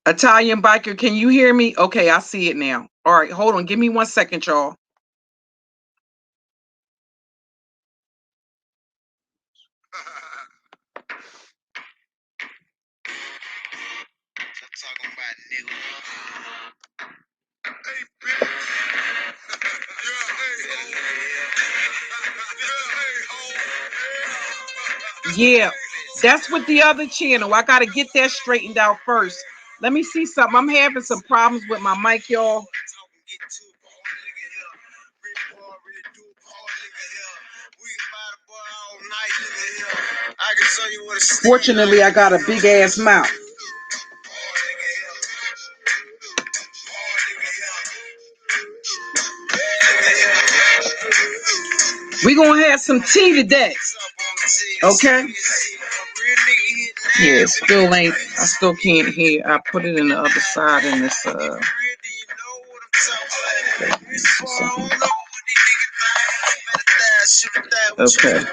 Italian biker, can you hear me? Okay, I see it now. All right, hold on. Give me 1 second, y'all. Yeah, that's with the other channel. I got to get that straightened out first. Let me see something. I'm having some problems with my mic, y'all. Fortunately, I got a big ass mouth. We're going to have some tea today. Okay? Yeah, still ain't, I still can't hear. I put it in the other side in this, okay.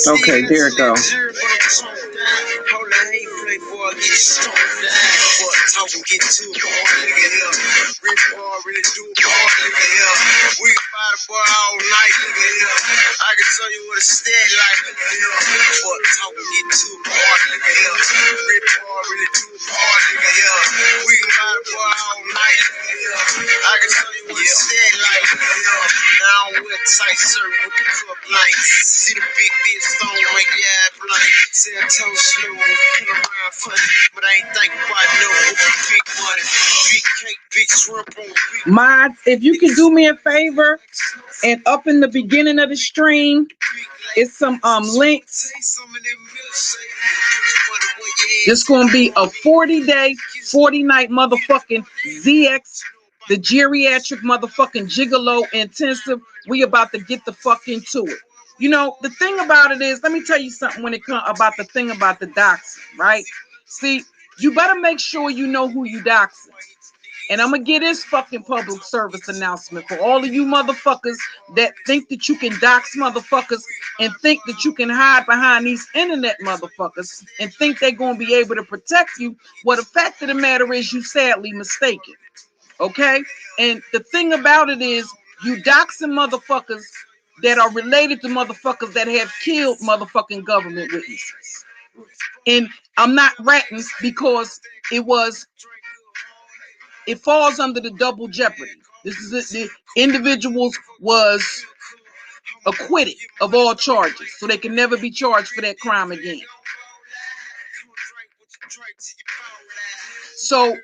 Okay, there it goes. I can tell you what a stead like. Fuck talking, get too hard, nigga. Rip hard, really too hard, nigga. We can buy the bar all night, nigga. I can tell you what a stead like. Now I'm with tight shirt with the cup light. See the big bitch stone make your eye blind. Say I told slow, pin around funny, but I ain't thinking about no big money. Big cake, big shrimp on big. Mods, if you can do me a favor, and up in the beginning of the stream, it's some links. It's gonna be a 40-day, 40-night motherfucking ZX, the geriatric motherfucking gigalo intensive. We about to get the fuck into it. You know, the thing about it is, let me tell you something when it comes about the thing about the doxing, right? See, you better make sure you know who you doxing. And I'm gonna get this fucking public service announcement for all of you motherfuckers that think that you can dox motherfuckers and think that you can hide behind these internet motherfuckers and think they're gonna be able to protect you. Well, the fact of the matter is you sadly mistaken. Okay? And the thing about it is you doxing motherfuckers that are related to motherfuckers that have killed motherfucking government witnesses. And I'm not ratting because it falls under the double jeopardy. This is it. The individuals was acquitted of all charges, so they can never be charged for that crime again. So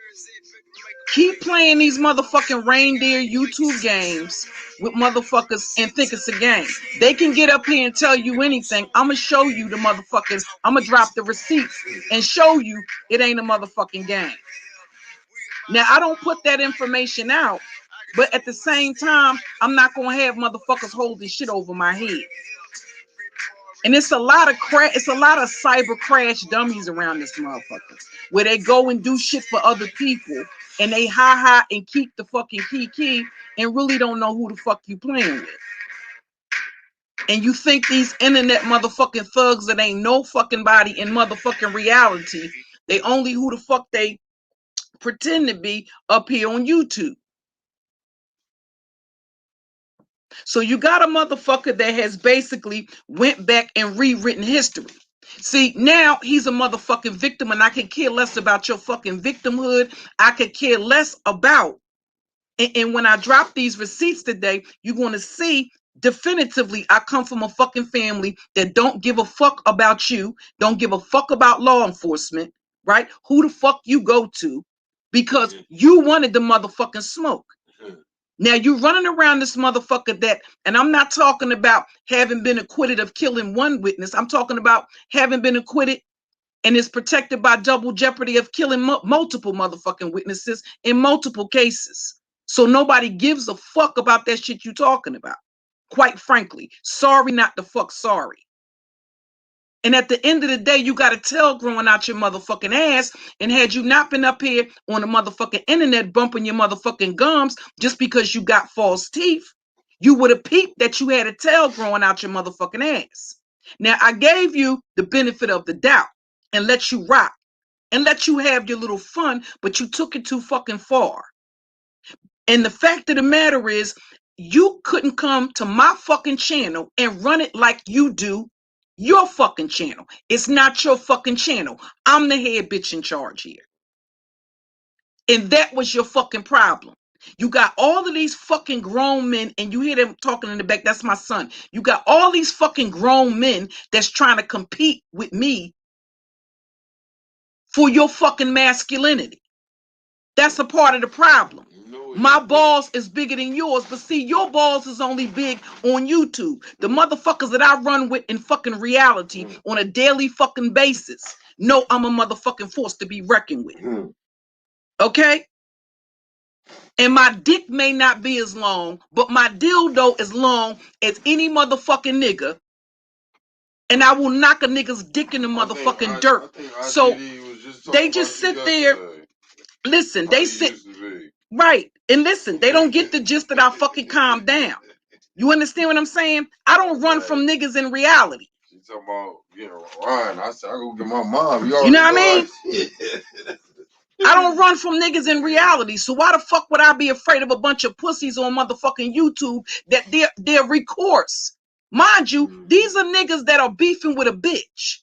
keep playing these motherfucking reindeer YouTube games with motherfuckers and think it's a game. They can get up here and tell you anything. I'm gonna show you the motherfucking, I'm gonna drop the receipts and show you it ain't a motherfucking game. Now, I don't put that information out, but at the same time, I'm not going to have motherfuckers holding shit over my head. And it's a lot of cyber crash dummies around this motherfucker, where they go and do shit for other people, and they ha and keep the fucking key and really don't know who the fuck you playing with. And you think these internet motherfucking thugs that ain't no fucking body in motherfucking reality, they only who the fuck they pretend to be up here on YouTube. So you got a motherfucker that has basically went back and rewritten history. See, now he's a motherfucking victim, and I can care less about your fucking victimhood. I could care less about. And when I drop these receipts today, you're going to see definitively I come from a fucking family that don't give a fuck about you, don't give a fuck about law enforcement, right? Who the fuck you go to, because you wanted the motherfucking smoke. Now you running around this motherfucker that, and I'm not talking about having been acquitted of killing one witness. I'm talking about having been acquitted and is protected by double jeopardy of killing multiple motherfucking witnesses in multiple cases. So nobody gives a fuck about that shit you talking about. Quite frankly, sorry, not the fuck sorry. And at the end of the day, you got a tail growing out your motherfucking ass. And had you not been up here on the motherfucking internet bumping your motherfucking gums just because you got false teeth, you would have peeped that you had a tail growing out your motherfucking ass. Now, I gave you the benefit of the doubt and let you rock and let you have your little fun, but you took it too fucking far. And the fact of the matter is, you couldn't come to my fucking channel and run it like you do your fucking channel. It's not your fucking channel. I'm the head bitch in charge here. And that was your fucking problem. You got all of these fucking grown men, and you hear them talking in the back. That's my son. You got all these fucking grown men that's trying to compete with me for your fucking masculinity. That's a part of the problem. My balls is bigger than yours, but see, your balls is only big on YouTube. The motherfuckers that I run with in fucking reality on a daily fucking basis know I'm a motherfucking force to be reckoned with. Okay? And my dick may not be as long, but my dildo is long as any motherfucking nigga. And I will knock a nigga's dick in the motherfucking dirt. So they just sit there. Listen, they sit. Right. And listen, they don't get the gist that I fucking calm down. You understand what I'm saying? I don't run from niggas in reality. You talking about getting Ryan? I said I go get my mom. You know what I mean? I don't run from niggas in reality. So why the fuck would I be afraid of a bunch of pussies on motherfucking YouTube that they're recourse? Mind you, these are niggas that are beefing with a bitch.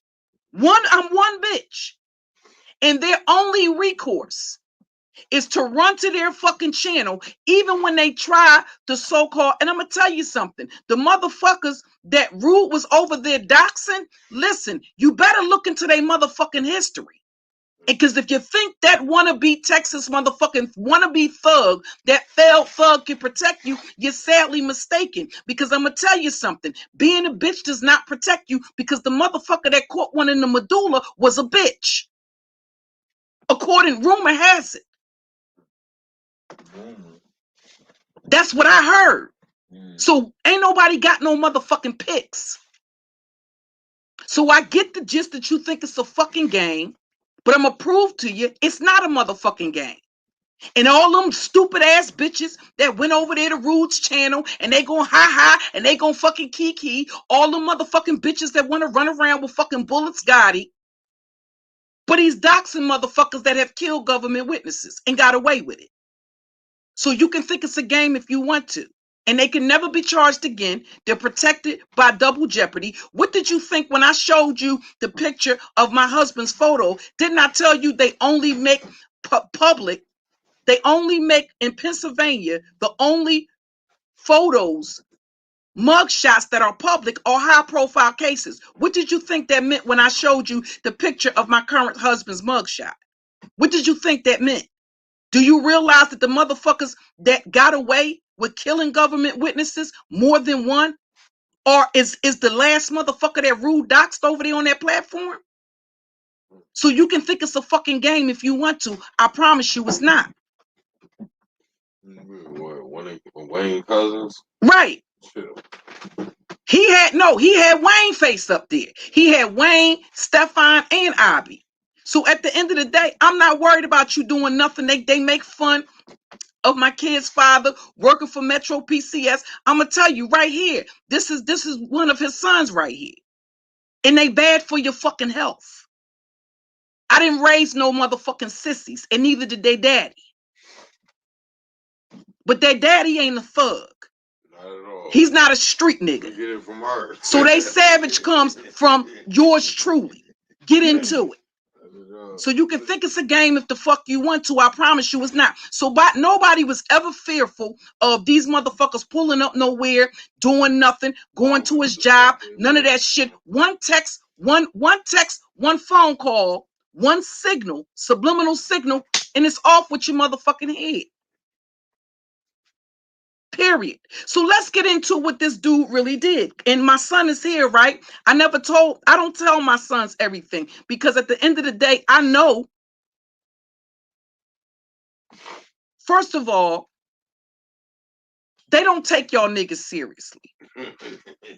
I'm one bitch. And their only recourse is to run to their fucking channel, even when they try to so-called, and I'm gonna tell you something, the motherfuckers that Rude was over there doxing, listen, you better look into their motherfucking history. Because if you think that wannabe Texas motherfucking wannabe thug, that failed thug can protect you, you're sadly mistaken. Because I'm gonna tell you something, being a bitch does not protect you, because the motherfucker that caught one in the medulla was a bitch. According, rumor has it. That's what I heard. So ain't nobody got no motherfucking pics. So I get the gist that you think it's a fucking game, but I'm gonna prove to you it's not a motherfucking game. And all them stupid ass bitches that went over there to Rude's channel and they gon' ha and they gon' fucking kiki, all them motherfucking bitches that want to run around with fucking bullets, Gotti. But he's doxing motherfuckers that have killed government witnesses and got away with it. So you can think it's a game if you want to. And they can never be charged again. They're protected by double jeopardy. What did you think when I showed you the picture of my husband's photo? Didn't I tell you they only make public, they only make in Pennsylvania, the only photos, mugshots that are public are high profile cases. What did you think that meant when I showed you the picture of my current husband's mugshot? What did you think that meant? Do you realize that the motherfuckers that got away with killing government witnesses, more than one, or is the last motherfucker that Rude doxed over there on that platform? So you can think it's a fucking game if you want to. I promise you it's not. What, Wayne Cousins? Right. Chill. He had Wayne face up there. He had Wayne, Stefan, and Abby. So at the end of the day, I'm not worried about you doing nothing. They make fun of my kid's father working for Metro PCS. I'm gonna tell you right here, this is one of his sons right here. And they bad for your fucking health. I didn't raise no motherfucking sissies, and neither did their daddy. But their daddy ain't a thug. Not at all. He's not a street nigga. Get it from her. So they savage comes from yours truly. Get into it. So you can think it's a game if the fuck you want to. I promise you it's not. So nobody was ever fearful of these motherfuckers pulling up nowhere, doing nothing, going to his job, none of that shit. One text, one phone call, one signal, subliminal signal, and it's off with your motherfucking head. Period. So let's get into what this dude really did. And my son is here, right? I don't tell my sons everything, because at the end of the day, I know, first of all, They don't take y'all niggas seriously.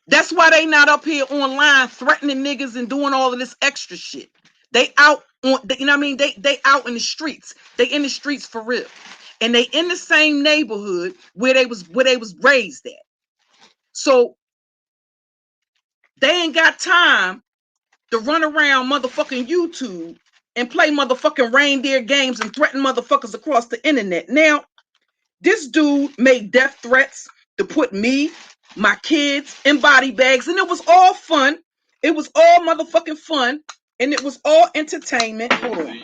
That's why they not up here online threatening niggas and doing all of this extra shit. They out on, you know what I mean? They out in the streets. They in the streets for real. And they in the same neighborhood where they was raised at. So they ain't got time to run around motherfucking YouTube and play motherfucking reindeer games and threaten motherfuckers across the internet. Now, this dude made death threats to put me, my kids in body bags, and it was all fun. It was all motherfucking fun, and it was all entertainment. Hold on.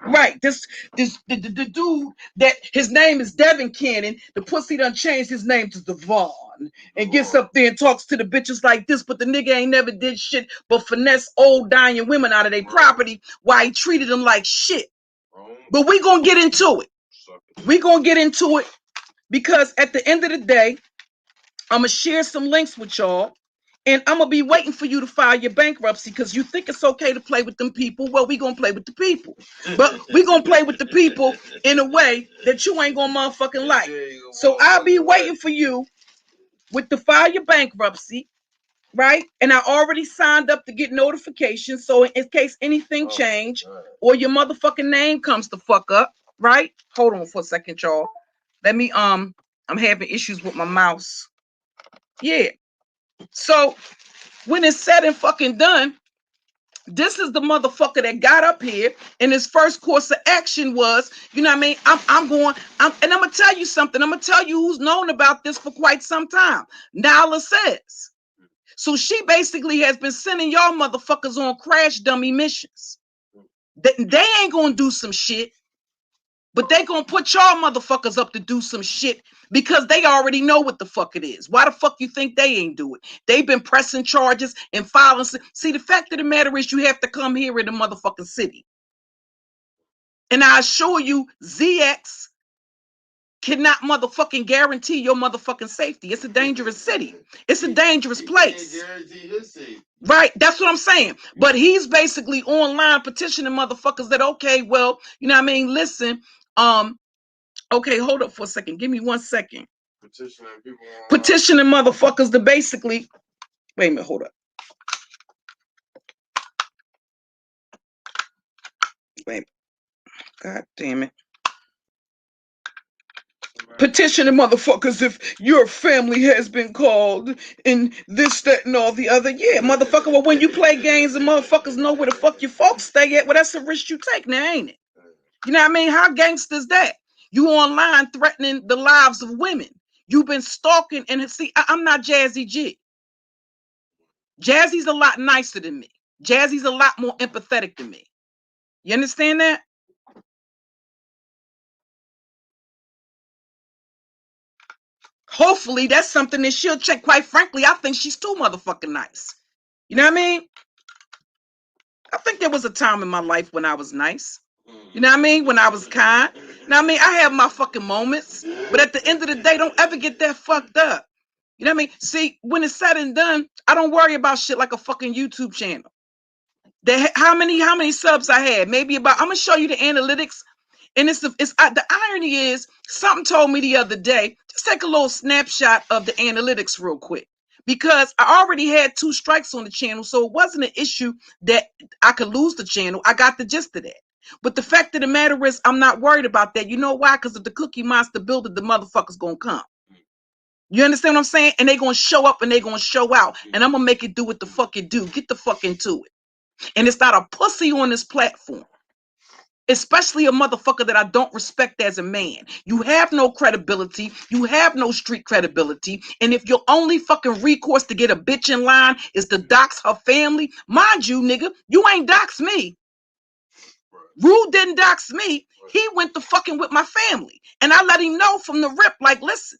Right, the dude that his name is Devon Cannon, the pussy done changed his name to Devon and gets up there and talks to the bitches like this, but the nigga ain't never did shit but finesse old dying women out of their property while he treated them like shit. But we gonna get into it. We gonna get into it because at the end of the day, I'm gonna share some links with y'all. And I'm going to be waiting for you to file your bankruptcy because you think it's okay to play with them people. Well, we going to play with the people. But we going to play with the people in a way that you ain't going to motherfucking like. So I'll be waiting for you with the file your bankruptcy, right? And I already signed up to get notifications. So in case anything change or your motherfucking name comes to fuck up, right? Hold on for a second, y'all. Let me, I'm having issues with my mouse. Yeah. So when it's said and fucking done, this is the motherfucker that got up here and his first course of action was, you know what I mean? And I'm gonna tell you something. I'm gonna tell you who's known about this for quite some time. Nala says. So she basically has been sending y'all motherfuckers on crash dummy missions. They ain't gonna do some shit, but they gonna put y'all motherfuckers up to do some shit because they already know what the fuck it is. Why the fuck you think they ain't do it? They've been pressing charges and filing. See, the fact of the matter is you have to come here in the motherfucking city. And I assure you, ZX cannot motherfucking guarantee your motherfucking safety. It's a dangerous city. It's a dangerous place. Right, that's what I'm saying. But he's basically online petitioning motherfuckers that, okay, well, you know what I mean? Listen, okay, hold up for a second. Give me 1 second. Petitioning motherfuckers to basically, wait a minute, hold up. Wait, God damn it. Petitioning motherfuckers if your family has been called and this, that, and all the other. Yeah, motherfucker, well, when you play games and motherfuckers know where the fuck your folks stay at, well, that's a risk you take now, ain't it? You know what I mean? How gangster is that? You online threatening the lives of women. You've been stalking, and see, I'm not Jazzy G. Jazzy's a lot nicer than me. Jazzy's a lot more empathetic than me. You understand that? Hopefully that's something that she'll check. Quite frankly, I think she's too motherfucking nice. You know what I mean? I think there was a time in my life when I was nice. You know what I mean? When I was kind. You know what I mean? I have my fucking moments. But at the end of the day, don't ever get that fucked up. You know what I mean? See, when it's said and done, I don't worry about shit like a fucking YouTube channel. How many subs I had? Maybe about, I'm going to show you the analytics. And the irony is, something told me the other day, just take a little snapshot of the analytics real quick. Because I already had 2 strikes on the channel, so it wasn't an issue that I could lose the channel. I got the gist of that. But the fact of the matter is, I'm not worried about that. You know why? Because if the Cookie Monster build it, the motherfucker's going to come. You understand what I'm saying? And they're going to show up and they're going to show out. And I'm going to make it do what the fuck it do. Get the fuck into it. And it's not a pussy on this platform. Especially a motherfucker that I don't respect as a man. You have no credibility. You have no street credibility. And if your only fucking recourse to get a bitch in line is to dox her family, mind you, nigga, you ain't dox me. Rude didn't dox me. He went to fucking with my family. And I let him know from the rip, like, listen,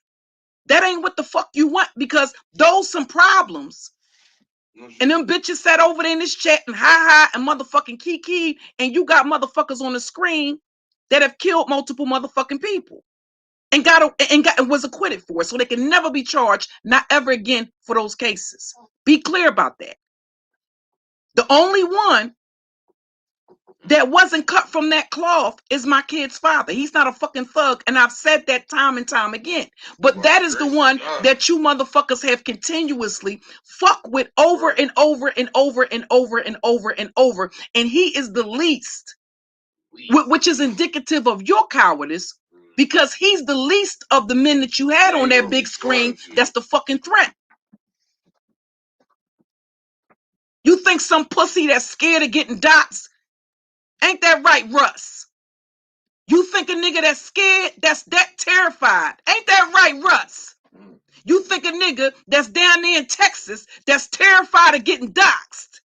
that ain't what the fuck you want, because those some problems. And them bitches sat over there in this chat and ha and motherfucking kiki, and you got motherfuckers on the screen that have killed multiple motherfucking people and was acquitted for it, so they can never be charged, not ever again, for those cases. Be clear about that. The only one that wasn't cut from that cloth is my kid's father. He's not a fucking thug, and I've said that time and time again. But that is the one that you motherfuckers have continuously fuck with over and over and over and over and over and over, and he is the least, which is indicative of your cowardice, because he's the least of the men that you had on that big screen. That's the fucking threat. You think some pussy that's scared of getting doxxed? Ain't that right, Russ? You think a nigga that's scared, that's that terrified? Ain't that right, Russ? You think a nigga that's down there in Texas that's terrified of getting doxxed?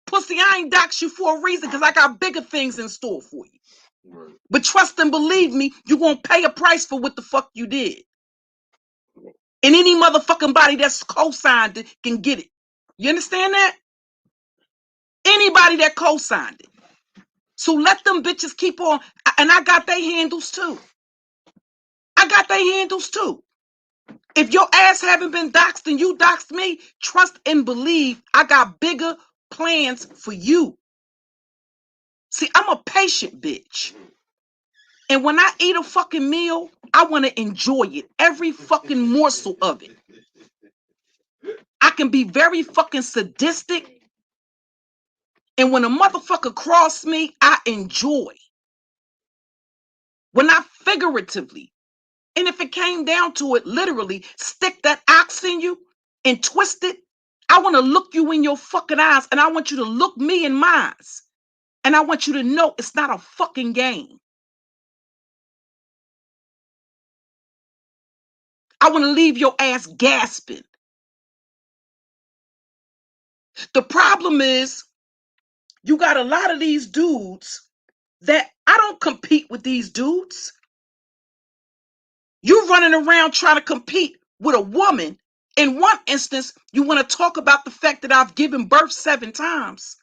Pussy, I ain't doxed you for a reason, because I got bigger things in store for you. Right. But trust and believe me, you gonna pay a price for what the fuck you did. And any motherfucking body that's co-signed it can get it. You understand that? Anybody that co-signed it. So let them bitches keep on. And I got their handles too. I got their handles too. If your ass haven't been doxxed and you doxed me, trust and believe I got bigger plans for you. See, I'm a patient bitch. And when I eat a fucking meal, I want to enjoy it. Every fucking morsel of it. I can be very fucking sadistic. And when a motherfucker cross me, I enjoy. When I figuratively, and if it came down to it, literally stick that ox in you and twist it, I want to look you in your fucking eyes, and I want you to look me in my eyes. And I want you to know it's not a fucking game. I want to leave your ass gasping. The problem is, you got a lot of these dudes that I don't compete with these dudes. You running around trying to compete with a woman. In one instance, you want to talk about the fact that I've given birth 7 times.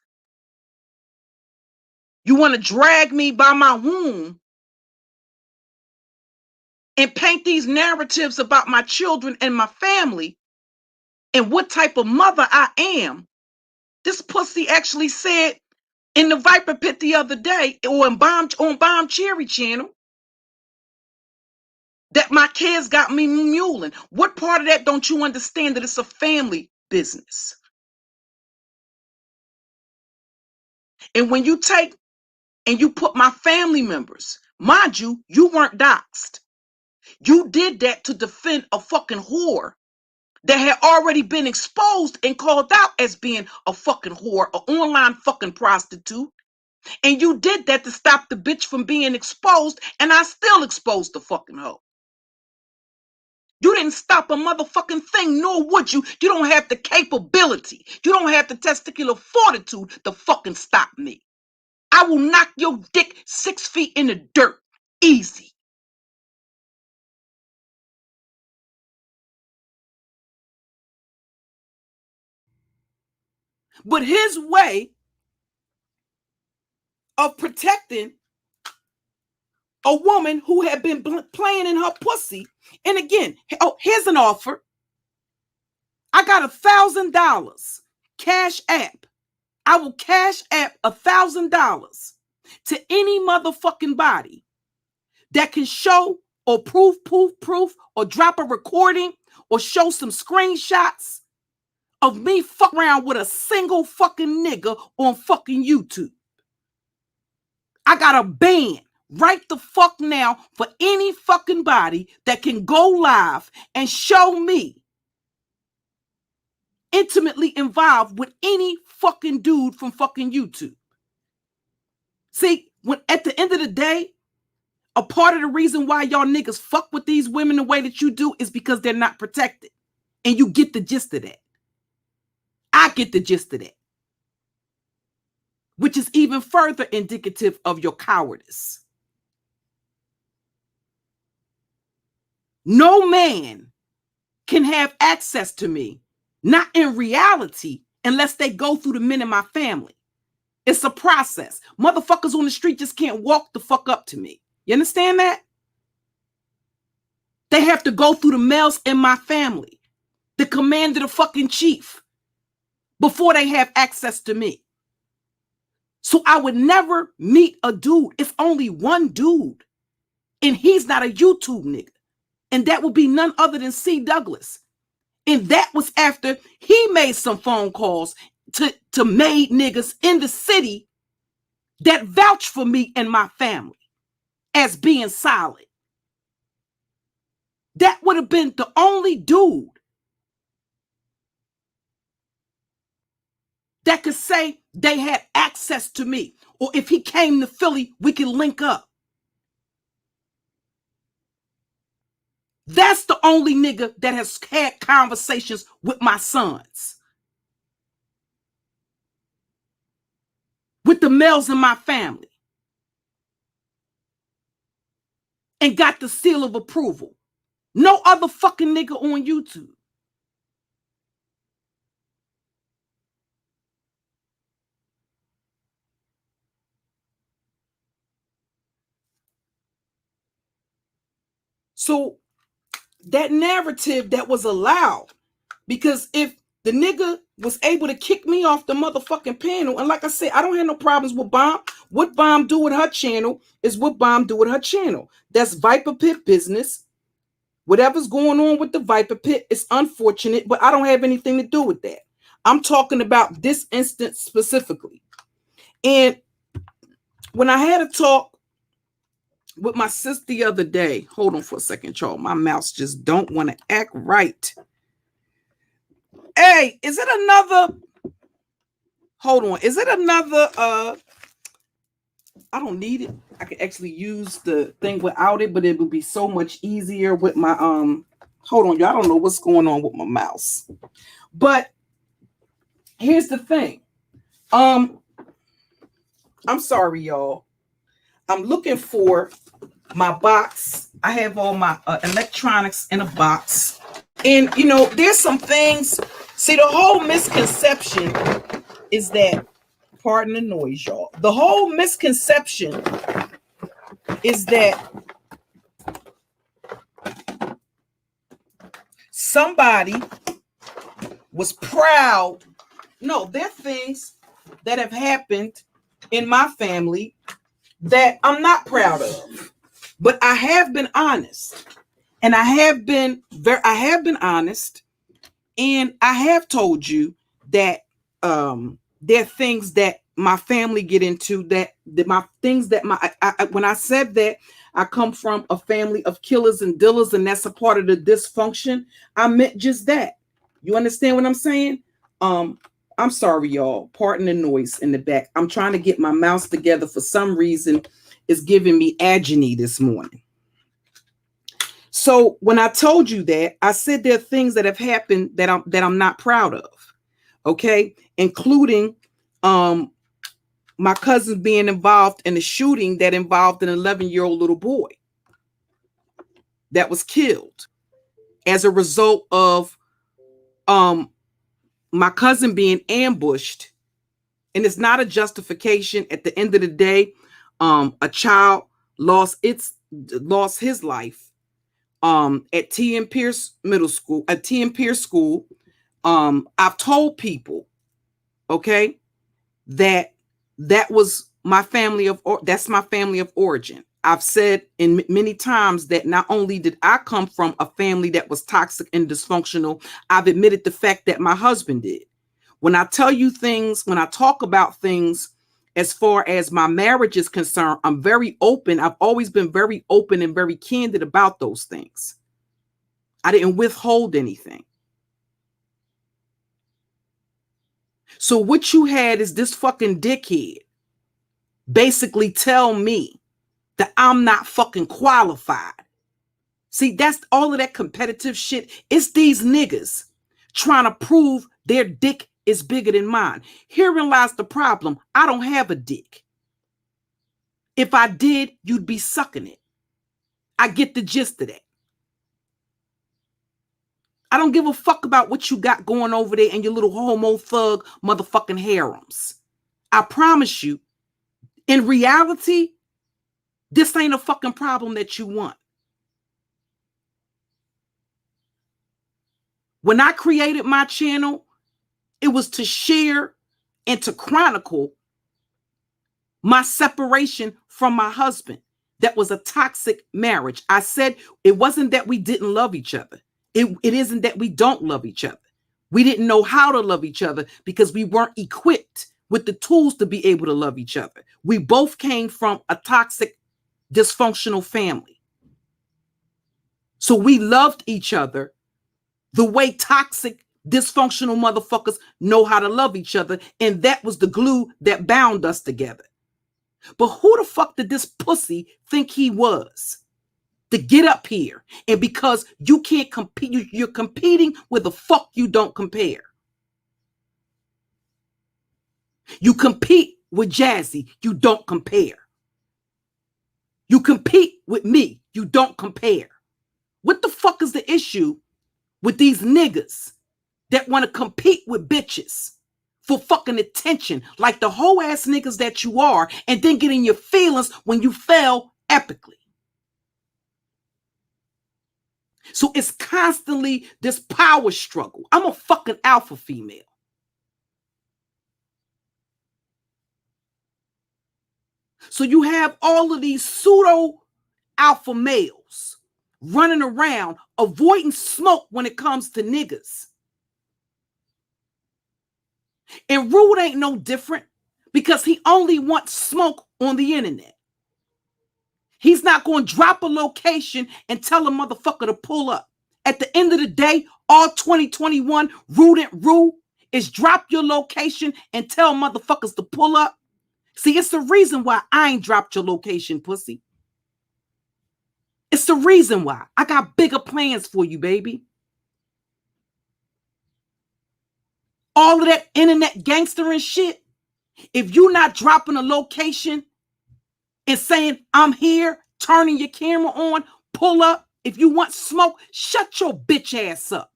You want to drag me by my womb and paint these narratives about my children and my family and what type of mother I am. This pussy actually said in the Viper Pit the other day, or on Bomb Cherry Channel, that my kids got me muling. What part of that don't you understand, that it's a family business? And when you take and you put my family members, mind you, you weren't doxxed. You did that to defend a fucking whore that had already been exposed and called out as being a fucking whore, an online fucking prostitute. And you did that to stop the bitch from being exposed, and I still exposed the fucking hoe. You didn't stop a motherfucking thing, nor would you. You don't have the capability. You don't have the testicular fortitude to fucking stop me. I will knock your dick 6 feet in the dirt. Easy. But his way of protecting a woman who had been playing in her pussy, and again, oh, here's an offer. I got $1,000 cash app. I will cash app $1,000 to any motherfucking body that can show or proof, or drop a recording or show some screenshots of me fuck around with a single fucking nigga on fucking YouTube. I got a ban right the fuck now for any fucking body that can go live and show me intimately involved with any fucking dude from fucking YouTube. See, when at the end of the day, a part of the reason why y'all niggas fuck with these women the way that you do is because they're not protected. And you get the gist of that. I get the gist of that. Which is even further indicative of your cowardice. No man can have access to me, not in reality, unless they go through the men in my family. It's a process. Motherfuckers on the street just can't walk the fuck up to me. You understand that? They have to go through the males in my family, the commander, the fucking chief, before they have access to me. So I would never meet a dude. It's only one dude, and he's not a YouTube nigga. And that would be none other than C. Douglas. And that was after he made some phone calls to made niggas in the city that vouch for me and my family as being solid. That would have been the only dude that could say they had access to me. Or if he came to Philly, we could link up. That's the only nigga that has had conversations with my sons. With the males in my family. And got the seal of approval. No other fucking nigga on YouTube. So that narrative that was allowed, because if the nigga was able to kick me off the motherfucking panel, and like I said, I don't have no problems with Bomb. What Bomb do with her channel is what Bomb do with her channel. That's Viper Pit business. Whatever's going on with the Viper Pit is unfortunate, but I don't have anything to do with that. I'm talking about this instance specifically. And when I had a talk with my sis the other day, hold on for a second, y'all. My mouse just don't want to act right. Hey, is it another? Hold on. Is it another? I don't need it. I can actually use the thing without it, but it would be so much easier with my hold on, y'all. I don't know what's going on with my mouse. But here's the thing. I'm sorry, y'all. I'm looking for my box. I have all my electronics in a box. And, you know, there's some things. See, the whole misconception is that, pardon the noise, y'all. The whole misconception is that somebody was proud. No, there are things that have happened in my family that I'm not proud of. But I have been honest. And I have been honest. And I have told you that there are things that my family get into when I said that I come from a family of killers and dealers, and that's a part of the dysfunction. I meant just that. You understand what I'm saying? I'm sorry, y'all. Pardon the noise in the back. I'm trying to get my mouse together. For some reason, it's giving me agony this morning. So when I told you that, I said there are things that have happened that I'm not proud of. Okay, including my cousin being involved in a shooting that involved an 11-year-old little boy that was killed as a result of my cousin being ambushed. And it's not a justification. At the end of the day, a child lost his life at T.M. Pierce Middle School, at T.M. Pierce School. I've told people, okay, that was my family that's my family of origin. I've said in many times that not only did I come from a family that was toxic and dysfunctional, I've admitted the fact that my husband did. When I tell you things, when I talk about things as far as my marriage is concerned, I'm very open. I've always been very open and very candid about those things. I didn't withhold anything. So what you had is this fucking dickhead basically tell me that I'm not fucking qualified. See, that's all of that competitive shit. It's these niggas trying to prove their dick is bigger than mine. Herein lies the problem. I don't have a dick. If I did, you'd be sucking it. I get the gist of that. I don't give a fuck about what you got going over there in your little homo thug motherfucking harems. I promise you, in reality, this ain't a fucking problem that you want. When I created my channel, it was to share and to chronicle My separation from my husband, that was a toxic marriage. I said it wasn't that we didn't love each other. It isn't that we don't love each other. We didn't know how to love each other because we weren't equipped with the tools to be able to love each other. We both came from a toxic, dysfunctional family. So we loved each other the way toxic, dysfunctional motherfuckers know how to love each other. And that was the glue that bound us together. But who the fuck did this pussy think he was to get up here? And because you can't compete, you're competing with the fuck you don't compare. You compete with Jazzy, you don't compare. You compete with me, you don't compare. What the fuck is the issue with these niggas that want to compete with bitches for fucking attention, like the whole ass niggas that you are, and then get in your feelings when you fail epically? So it's constantly this power struggle. I'm a fucking alpha female. So you have all of these pseudo alpha males running around avoiding smoke when it comes to niggas. And Rude ain't no different because he only wants smoke on the internet. He's not going to drop a location and tell a motherfucker to pull up. At the end of the day, all 2021 Rude and Rude is drop your location and tell motherfuckers to pull up. See, it's the reason why I ain't dropped your location, pussy. It's the reason why. I got bigger plans for you, baby. All of that internet gangstering shit, if you're not dropping a location and saying, I'm here, turning your camera on, pull up. If you want smoke, shut your bitch ass up.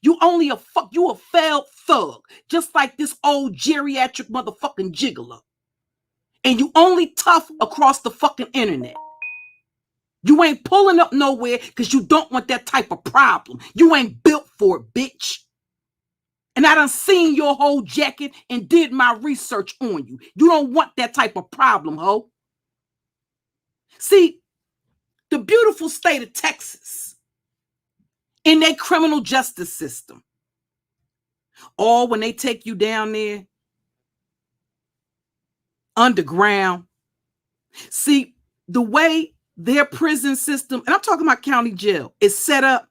You a failed thug, just like this old geriatric motherfucking gigolo. And you only tough across the fucking internet. You ain't pulling up nowhere because you don't want that type of problem. You ain't built for it, bitch. And I done seen your whole jacket and did my research on you. You don't want that type of problem, ho. See, the beautiful state of Texas, in their criminal justice system, or when they take you down there underground, see, the way their prison system, and I'm talking about county jail, is set up,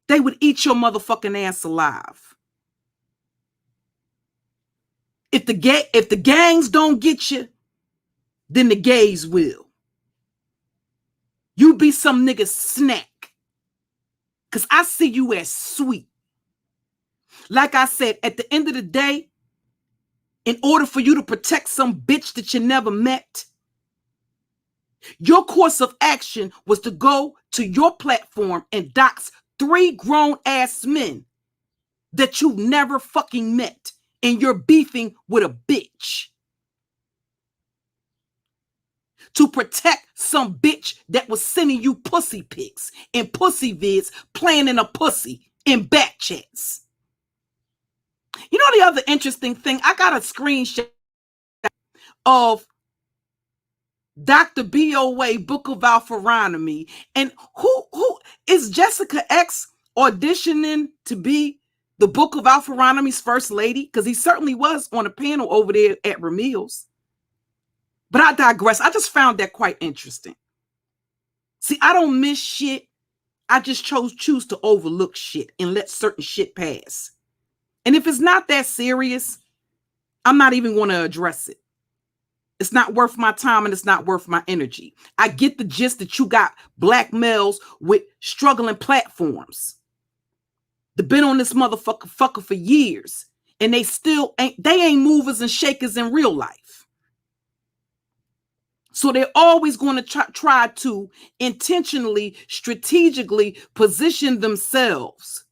they would eat your motherfucking ass alive. If the gangs don't get you, then the gays will. You be some nigga's snack. Because I see you as sweet. Like I said, at the end of the day, in order for you to protect some bitch that you never met, your course of action was to go to your platform and dox 3 grown-ass men that you never fucking met, and you're beefing with a bitch. To protect some bitch that was sending you pussy pics and pussy vids, playing in a pussy in back chats. You know the other interesting thing? I got a screenshot of Dr. B.O.A. Book of Alpharonomy. And who is Jessica X auditioning to be the Book of Alpharonomy's first lady? Because he certainly was on a panel over there at Ramil's. But I digress. I just found that quite interesting. See, I don't miss shit. I just choose to overlook shit and let certain shit pass. And if it's not that serious, I'm not even going to address it. It's not worth my time and it's not worth my energy. I get the gist that you got black males with struggling platforms. They've been on this motherfucker for years and they ain't movers and shakers in real life. So they're always going to try to intentionally, strategically position themselves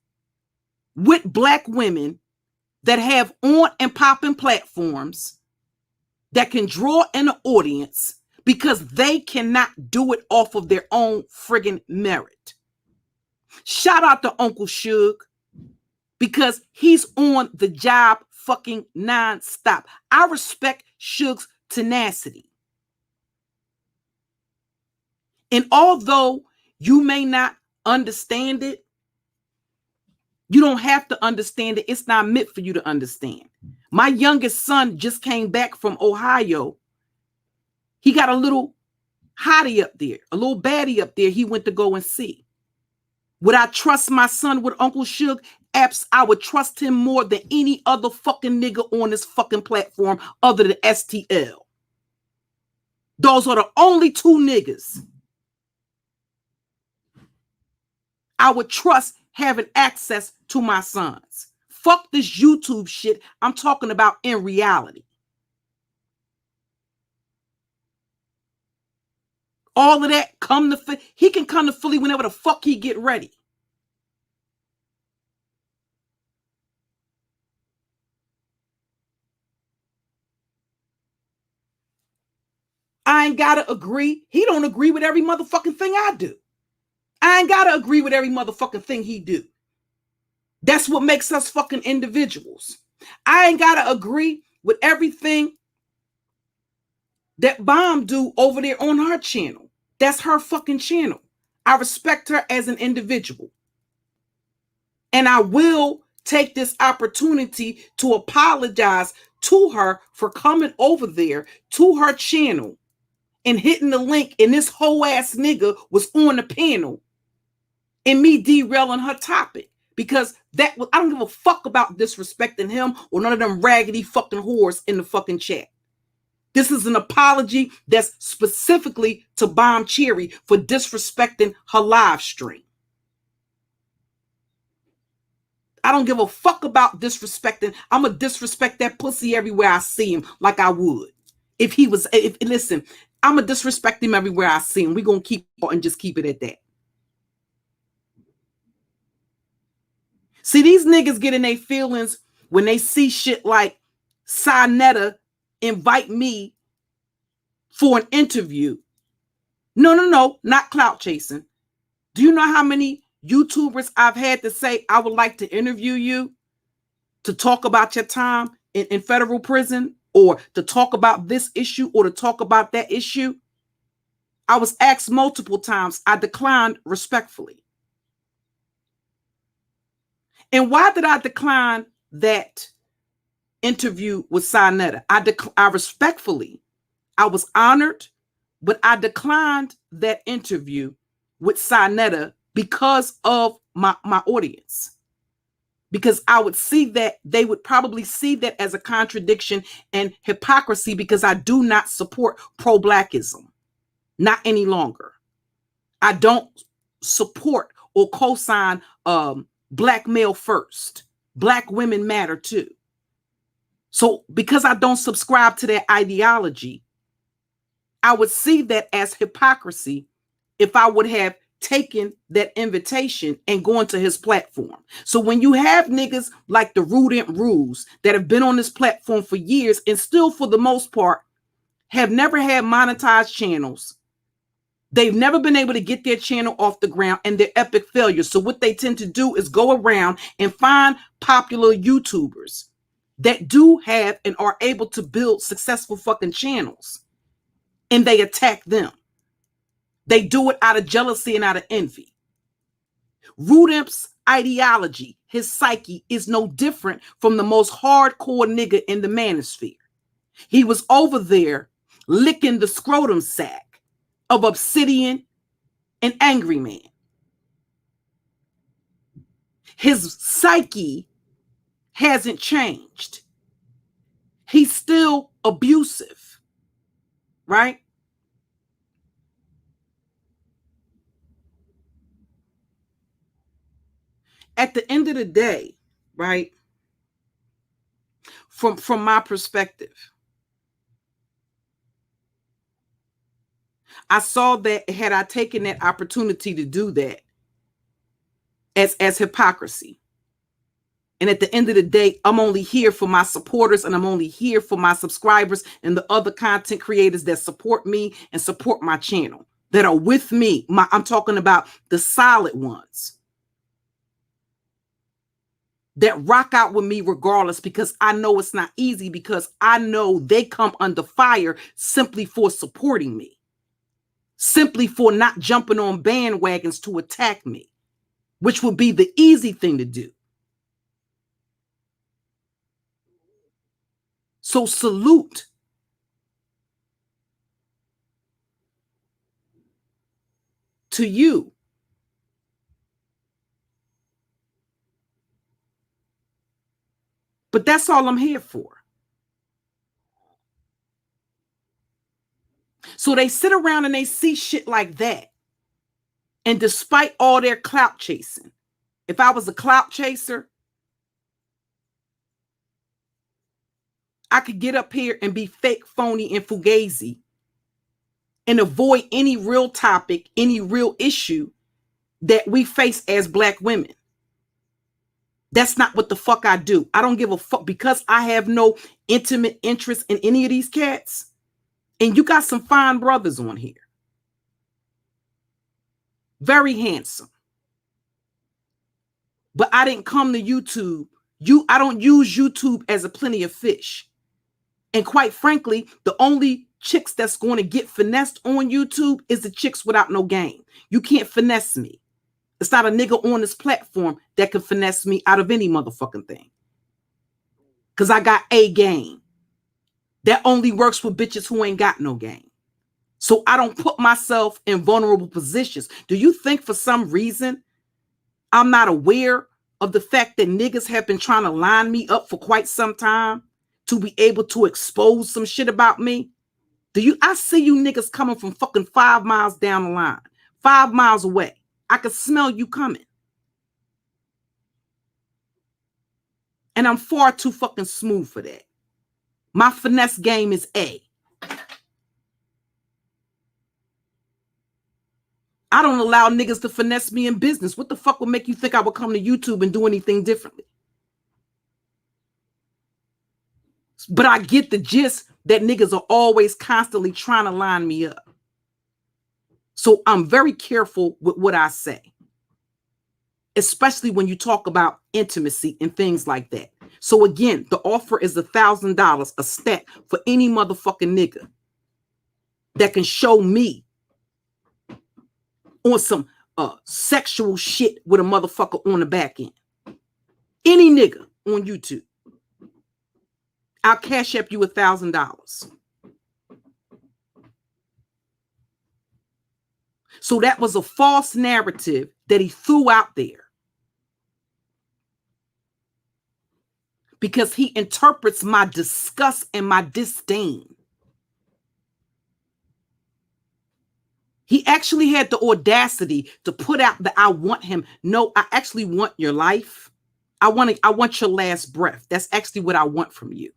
with black women that have on and popping platforms that can draw an audience because they cannot do it off of their own friggin' merit. Shout out to Uncle Suge because he's on the job fucking nonstop. I respect Suge's tenacity. And although you may not understand it, you don't have to understand it. It's not meant for you to understand. My youngest son just came back from Ohio. He got a little hottie up there, a little baddie up there he went to go and see. Would I trust my son with Uncle Suge? I would trust him more than any other fucking nigga on this fucking platform other than STL. Those are the only two niggas I would trust having access to my sons. Fuck this YouTube shit. I'm talking about in reality. All of that, he can come to Philly whenever the fuck he get ready. I ain't gotta agree. He don't agree with every motherfucking thing I do. I ain't gotta agree with every motherfucking thing he do. That's what makes us fucking individuals. I ain't gotta agree with everything that Bomb do over there on her channel. That's her fucking channel. I respect her as an individual. And I will take this opportunity to apologize to her for coming over there to her channel and hitting the link, and this whole ass nigga was on the panel and me derailing her topic, because I don't give a fuck about disrespecting him or none of them raggedy fucking whores in the fucking chat. This is an apology that's specifically to Bomb Cherry for disrespecting her live stream. I don't give a fuck about disrespecting. I'm going to disrespect that pussy everywhere I see him, like I would. Listen, I'm going to disrespect him everywhere I see him. We're going to keep and just keep it at that. See, these niggas get in their feelings when they see shit like Sinetta invite me for an interview. No, not clout chasing. Do you know how many YouTubers I've had to say, I would like to interview you to talk about your time in federal prison, or to talk about this issue, or to talk about that issue? I was asked multiple times. I declined respectfully. And why did I decline that interview with Sinetta? I respectfully, I was honored, but I declined that interview with Sinetta because of my audience. Because I would see that they would probably see that as a contradiction and hypocrisy, because I do not support pro-blackism. Not any longer. I don't support or co-sign black male first. Black women matter too. So because I don't subscribe to that ideology, I would see that as hypocrisy if I would have taken that invitation and gone to his platform. So when you have niggas like the Rudent Rules that have been on this platform for years and still for the most part have never had monetized channels, they've never been able to get their channel off the ground, and they're epic failures. So what they tend to do is go around and find popular YouTubers that do have and are able to build successful fucking channels, and they attack them. They do it out of jealousy and out of envy. Rudimp's ideology, his psyche, is no different from the most hardcore nigga in the manosphere. He was over there licking the scrotum sack of Obsidian and Angry Man. His psyche hasn't changed. He's still abusive, right? At the end of the day, right, from my perspective, I saw that had I taken that opportunity to do that as hypocrisy. And at the end of the day, I'm only here for my supporters, and I'm only here for my subscribers and the other content creators that support me and support my channel, that are with me. I'm talking about the solid ones. that rock out with me regardless, because I know it's not easy, because I know they come under fire simply for supporting me, simply for not jumping on bandwagons to attack me, which would be the easy thing to do. So salute to you. But that's all I'm here for. So they sit around and they see shit like that. And despite all their clout chasing, if I was a clout chaser, I could get up here and be fake, phony, and fugazi and avoid any real topic, any real issue that we face as Black women. That's not what the fuck I do. I don't give a fuck, because I have no intimate interest in any of these cats. And you got some fine brothers on here. Very handsome. But I didn't come to YouTube. I don't use YouTube as a plenty of fish. And quite frankly, the only chicks that's going to get finessed on YouTube is the chicks without no game. You can't finesse me. It's not a nigga on this platform that can finesse me out of any motherfucking thing. Because I got a game. That only works with bitches who ain't got no game. So I don't put myself in vulnerable positions. Do you think for some reason I'm not aware of the fact that niggas have been trying to line me up for quite some time to be able to expose some shit about me? I see you niggas coming from fucking 5 miles down the line, 5 miles away. I can smell you coming. And I'm far too fucking smooth for that. My finesse game is A. I don't allow niggas to finesse me in business. What the fuck would make you think I would come to YouTube and do anything differently? But I get the gist that niggas are always constantly trying to line me up. So I'm very careful with what I say, especially when you talk about intimacy and things like that. So again, the offer is $1,000 a stack for any motherfucking nigga that can show me on some sexual shit with a motherfucker on the back end. Any nigga on YouTube. I'll cash up you $1,000. So that was a false narrative that he threw out there, because he interprets my disgust and my disdain. He actually had the audacity to put out that I want him. No, I actually want your life. I want your last breath. That's actually what I want from you.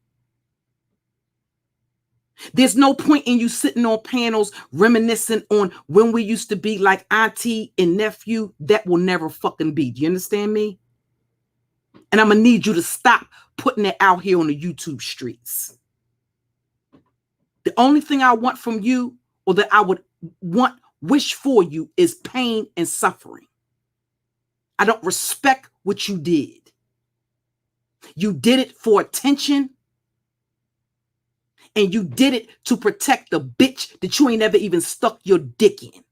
There's no point in you sitting on panels reminiscing on when we used to be like auntie and nephew. That will never fucking be. Do you understand me? And I'm going to need you to stop putting it out here on the YouTube streets. The only thing I want from you, or that I would wish for you, is pain and suffering. I don't respect what you did. You did it for attention. And you did it to protect the bitch that you ain't never even stuck your dick in.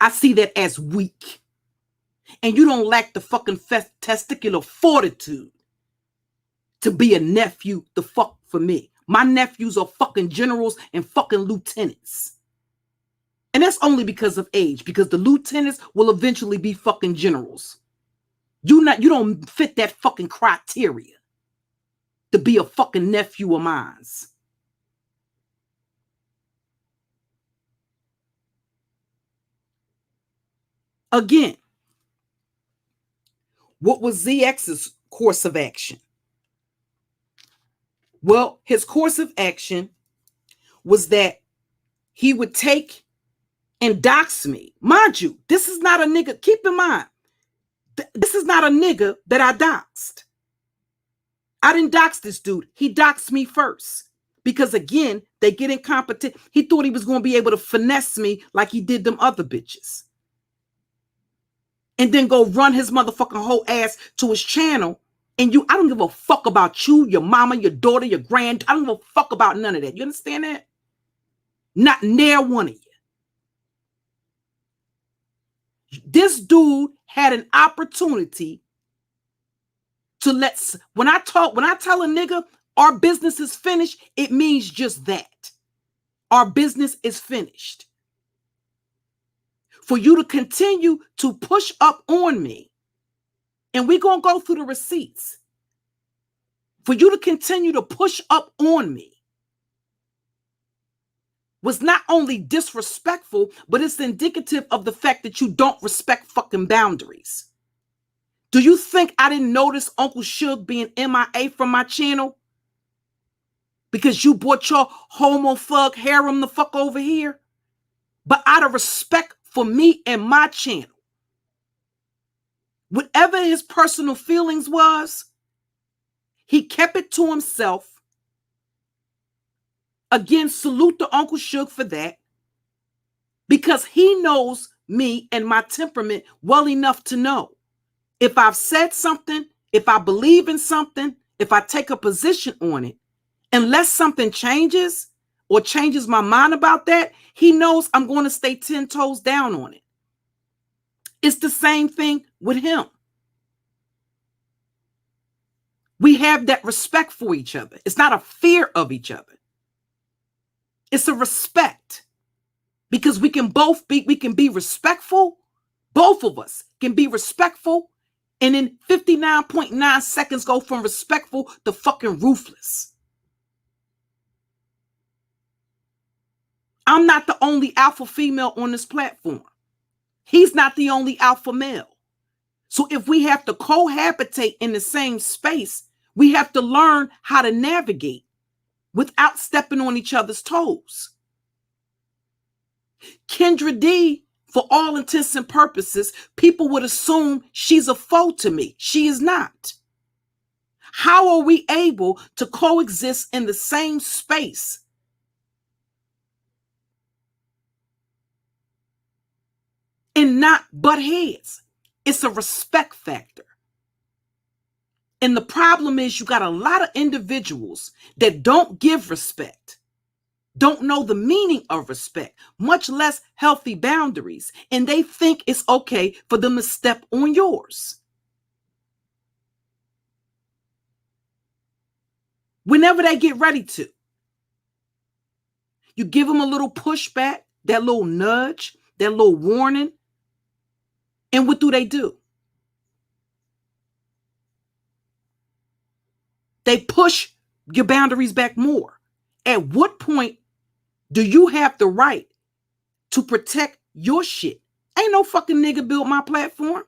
I see that as weak. And you don't lack the fucking testicular fortitude to be a nephew the fuck for me. My nephews are fucking generals and fucking lieutenants. And that's only because of age, because the lieutenants will eventually be fucking generals. You don't fit that fucking criteria to be a fucking nephew of mine. Again, what was ZX's course of action? Well, his course of action was that he would take and dox me. Mind you, this is not a nigga. Keep in mind, this is not a nigga that I doxed. I didn't dox this dude. He doxed me first. Because again, they get in competition. He thought he was going to be able to finesse me like he did them other bitches. and then go run his motherfucking whole ass to his channel. And I don't give a fuck about you, your mama, your daughter, your grand. I don't give a fuck about none of that. You understand that? Not near one of you. This dude had an opportunity to when I tell a nigga our business is finished, it means just that. Our business is finished. For you to continue to push up on me, and we're going to go through the receipts. For you to continue to push up on me was not only disrespectful, but it's indicative of the fact that you don't respect fucking boundaries. Do you think I didn't notice Uncle Suge being MIA from my channel? Because you brought your homo thug harem the fuck over here? But out of respect for me and my channel, whatever his personal feelings was, he kept it to himself. Again, salute to Uncle Suge for that, because he knows me and my temperament well enough to know if I've said something, if I believe in something, if I take a position on it, unless something changes or changes my mind about that, he knows I'm going to stay 10 toes down on it. It's the same thing with him. We have that respect for each other. It's not a fear of each other. It's a respect, because we can be respectful. Both of us can be respectful, and in 59.9 seconds go from respectful to fucking ruthless. I'm not the only alpha female on this platform. He's not the only alpha male. So if we have to cohabitate in the same space, we have to learn how to navigate without stepping on each other's toes. Kendra D, for all intents and purposes, people would assume she's a foe to me. She is not. How are we able to coexist in the same space and not butt heads? It's a respect factor. And the problem is you got a lot of individuals that don't give respect, don't know the meaning of respect, much less healthy boundaries, and they think it's okay for them to step on yours. Whenever they get ready to, you give them a little pushback, that little nudge, that little warning, and what do? They push your boundaries back more. At what point do you have the right to protect your shit? Ain't no fucking nigga built my platform.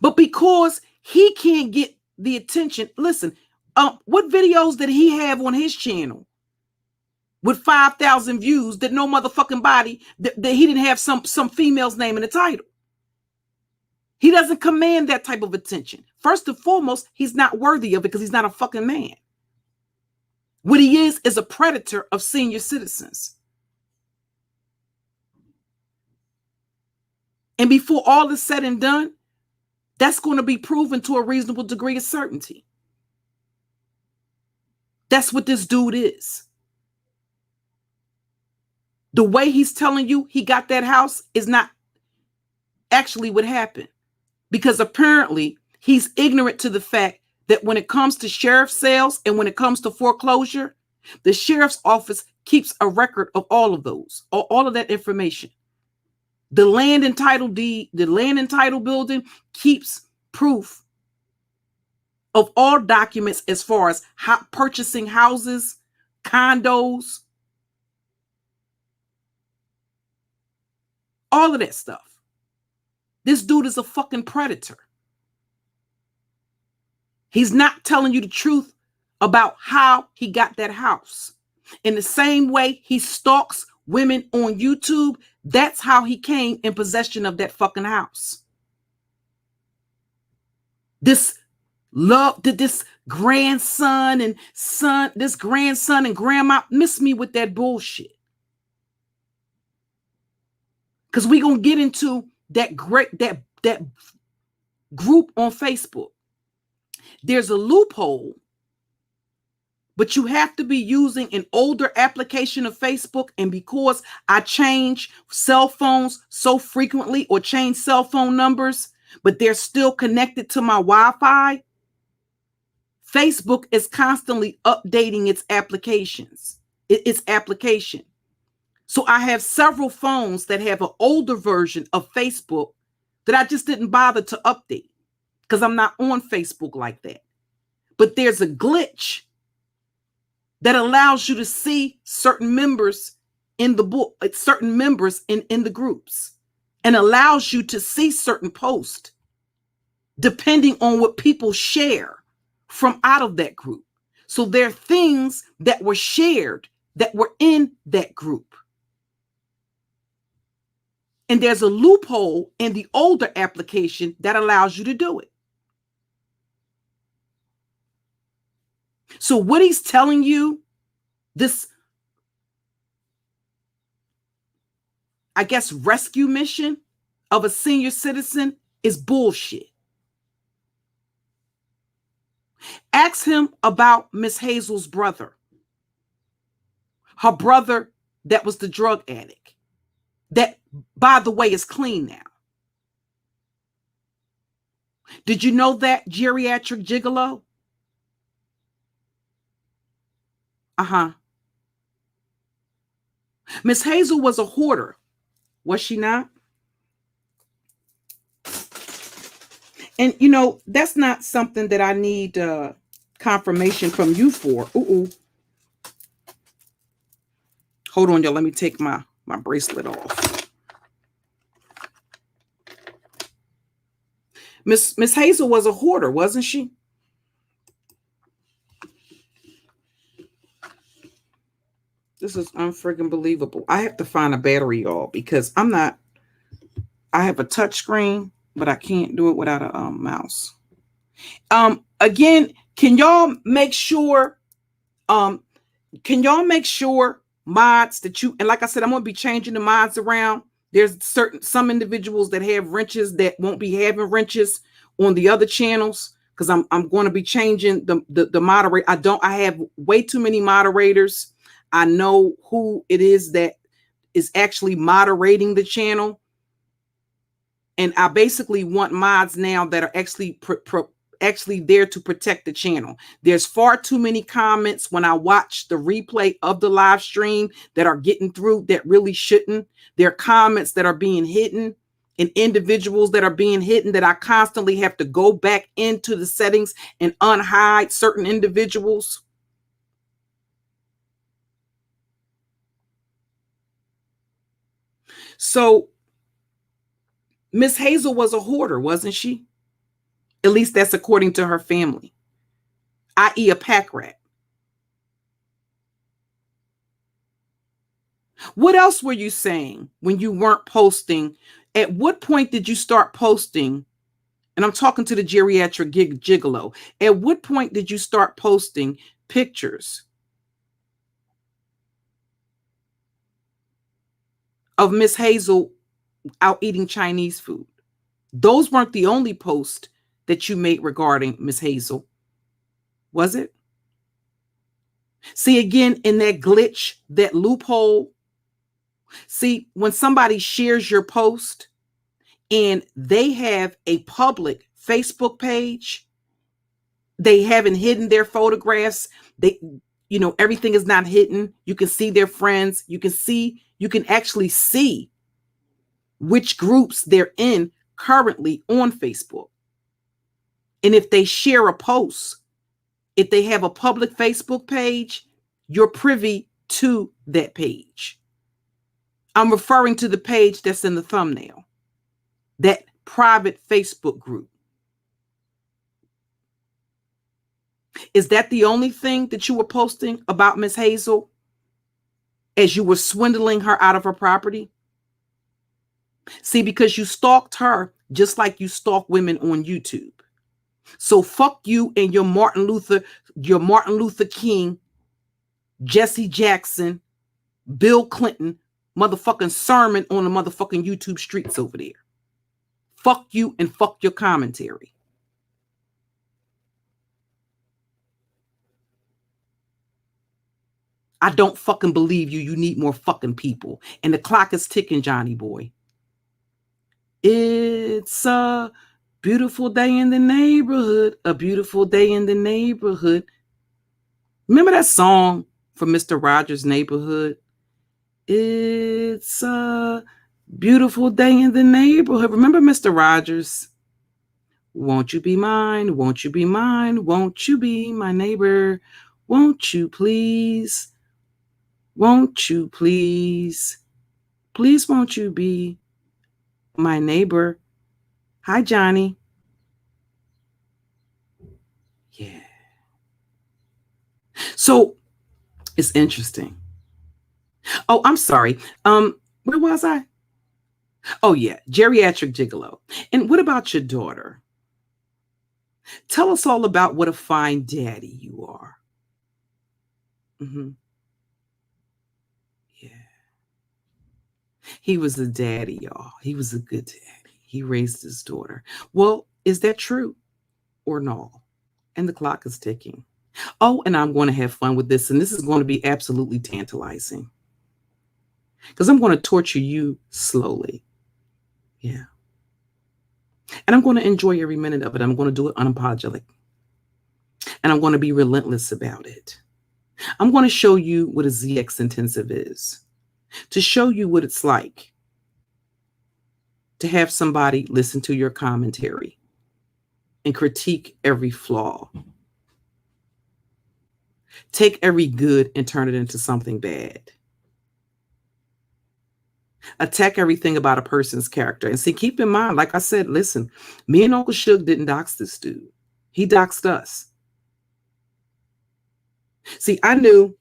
But because he can't get the attention, listen, what videos did he have on his channel with 5,000 views that no motherfucking body, that he didn't have some female's name in the title? He doesn't command that type of attention. First and foremost, he's not worthy of it because he's not a fucking man. What he is a predator of senior citizens. And before all is said and done, that's going to be proven to a reasonable degree of certainty. That's what this dude is. The way he's telling you he got that house is not actually what happened. Because apparently he's ignorant to the fact that when it comes to sheriff sales and when it comes to foreclosure, the sheriff's office keeps a record of all of those, all of that information. The land and title deed, the land and title building keeps proof of all documents as far as purchasing houses, condos, all of that stuff. This dude is a fucking predator. He's not telling you the truth about how he got that house. In the same way he stalks women on YouTube, that's how he came in possession of that fucking house. This grandson and grandma miss me with that bullshit. Because we're going to get into that that group on Facebook. There's a loophole, but you have to be using an older application of Facebook. And because I change cell phones so frequently or change cell phone numbers, but they're still connected to my Wi-Fi, Facebook is constantly updating its applications, its application. So I have several phones that have an older version of Facebook that I just didn't bother to update because I'm not on Facebook like that. But there's a glitch that allows you to see certain members in the book, certain members in the groups, and allows you to see certain posts depending on what people share from out of that group. So there are things that were shared that were in that group. And there's a loophole in the older application that allows you to do it. So what he's telling you, this, I guess, rescue mission of a senior citizen is bullshit. Ask him about Miss Hazel's brother. Her brother that was the drug addict. That, by the way, is clean now. Did you know that geriatric gigalo? Miss Hazel was a hoarder, was she not? And, you know, that's not something that I need confirmation from you for. Hold on, y'all. Let me take my bracelet off. Miss Hazel was a hoarder, wasn't she? This is unfriggin' believable. I have to find a battery, y'all, because I have a touch screen, but I can't do it without a mouse. Again, can y'all make sure mods that you, and like I said, I'm going to be changing the mods around. There's some individuals that have wrenches that won't be having wrenches on the other channels, because I'm going to be changing the moderator. I have way too many moderators. I know who it is that is actually moderating the channel. And I basically want mods now that are actually actually there to protect the channel. There's far too many comments when I watch the replay of the live stream that are getting through that really shouldn't. There are comments that are being hidden and individuals that are being hidden that I constantly have to go back into the settings and unhide certain individuals. So Miss Hazel was a hoarder, wasn't she? At least that's according to her family, i.e. a pack rat. What else were you saying when you weren't posting? At what point did you start posting? And I'm talking to the geriatric gigalo. At what point did you start posting pictures of Miss Hazel out eating Chinese food? Those weren't the only posts that you made regarding Miss Hazel, was it? See, again, in that glitch, that loophole. See, when somebody shares your post and they have a public Facebook page, they haven't hidden their photographs. Everything is not hidden. You can see their friends. You can actually see which groups they're in currently on Facebook. And if they share a post, if they have a public Facebook page, you're privy to that page. I'm referring to the page that's in the thumbnail, that private Facebook group. Is that the only thing that you were posting about Miss Hazel as you were swindling her out of her property? See, because you stalked her just like you stalk women on YouTube. So fuck you and your Martin Luther King, Jesse Jackson, Bill Clinton motherfucking sermon on the motherfucking YouTube streets over there. Fuck you and fuck your commentary. I don't fucking believe you. You need more fucking people. And the clock is ticking, Johnny boy. It's a beautiful day in the neighborhood. A beautiful day in the neighborhood. Remember that song from Mr. Rogers' Neighborhood? It's a beautiful day in the neighborhood. Remember Mr. Rogers? Won't you be mine? Won't you be mine? Won't you be my neighbor? Won't you please? Won't you please? Please won't you be my neighbor? Hi, Johnny. Yeah. So it's interesting. Oh, I'm sorry. Where was I? Oh, yeah. Geriatric gigalo. And what about your daughter? Tell us all about what a fine daddy you are. Mm-hmm. Yeah. He was a daddy, y'all. He was a good daddy. He raised his daughter. Well, is that true or no? And the clock is ticking. Oh, and I'm going to have fun with this. And this is going to be absolutely tantalizing. Because I'm going to torture you slowly. Yeah. And I'm going to enjoy every minute of it. I'm going to do it unapologetic. And I'm going to be relentless about it. I'm going to show you what a ZX intensive is. To show you what it's like to have somebody listen to your commentary and critique every flaw. Take every good and turn it into something bad. Attack everything about a person's character. And see, keep in mind, like I said, listen, me and Uncle Suge didn't dox this dude. He doxed us. See, I knew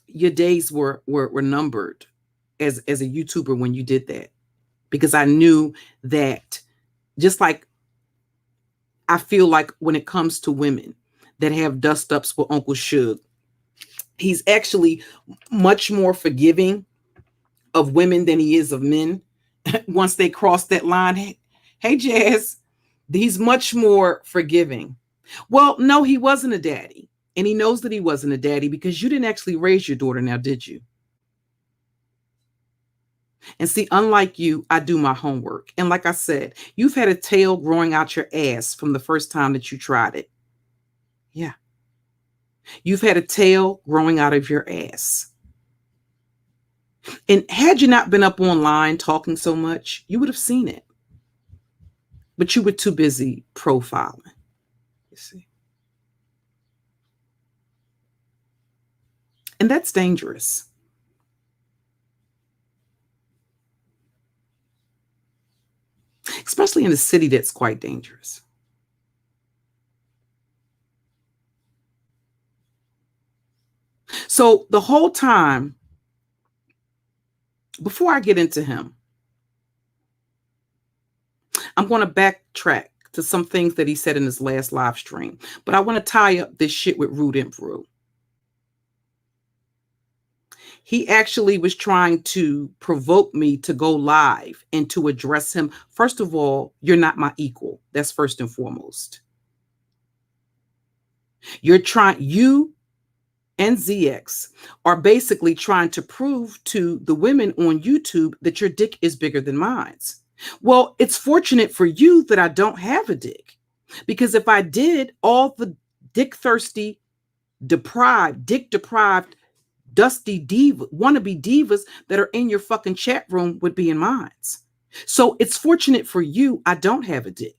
your days were numbered as a YouTuber when you did that. Because I knew that, just like I feel like when it comes to women that have dust-ups with Uncle Suge, he's actually much more forgiving of women than he is of men. Once they cross that line, hey, Jazz, he's much more forgiving. Well, no, he wasn't a daddy. And he knows that he wasn't a daddy because you didn't actually raise your daughter now, did you? And see, unlike you, I do my homework. And like I said, you've had a tail growing out your ass from the first time that you tried it. Yeah. You've had a tail growing out of your ass. And had you not been up online talking so much, you would have seen it. But you were too busy profiling, you see. And that's dangerous. Especially in a city that's quite dangerous. So the whole time, before I get into him, I'm going to backtrack to some things that he said in his last live stream. But I want to tie up this shit with Rude Emperor. He actually was trying to provoke me to go live and to address him. First of all, you're not my equal. That's first and foremost. You and ZX are basically trying to prove to the women on YouTube that your dick is bigger than mine. Well, it's fortunate for you that I don't have a dick. Because if I did, all the dick-thirsty, dick-deprived, dusty wannabe divas that are in your fucking chat room would be in mine. So it's fortunate for you I don't have a dick.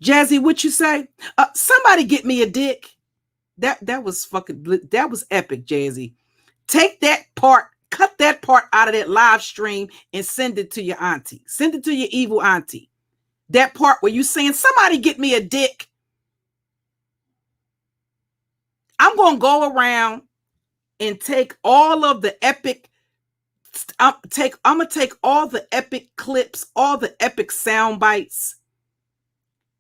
Jazzy, what you say? Somebody get me a dick. That was epic, Jazzy. Take that part, cut that part out of that live stream and send it to your auntie. Send it to your evil auntie. That part where you saying, somebody get me a dick. I'm going to go around and take all of the epic, I'm going to take all the epic clips, all the epic sound bites,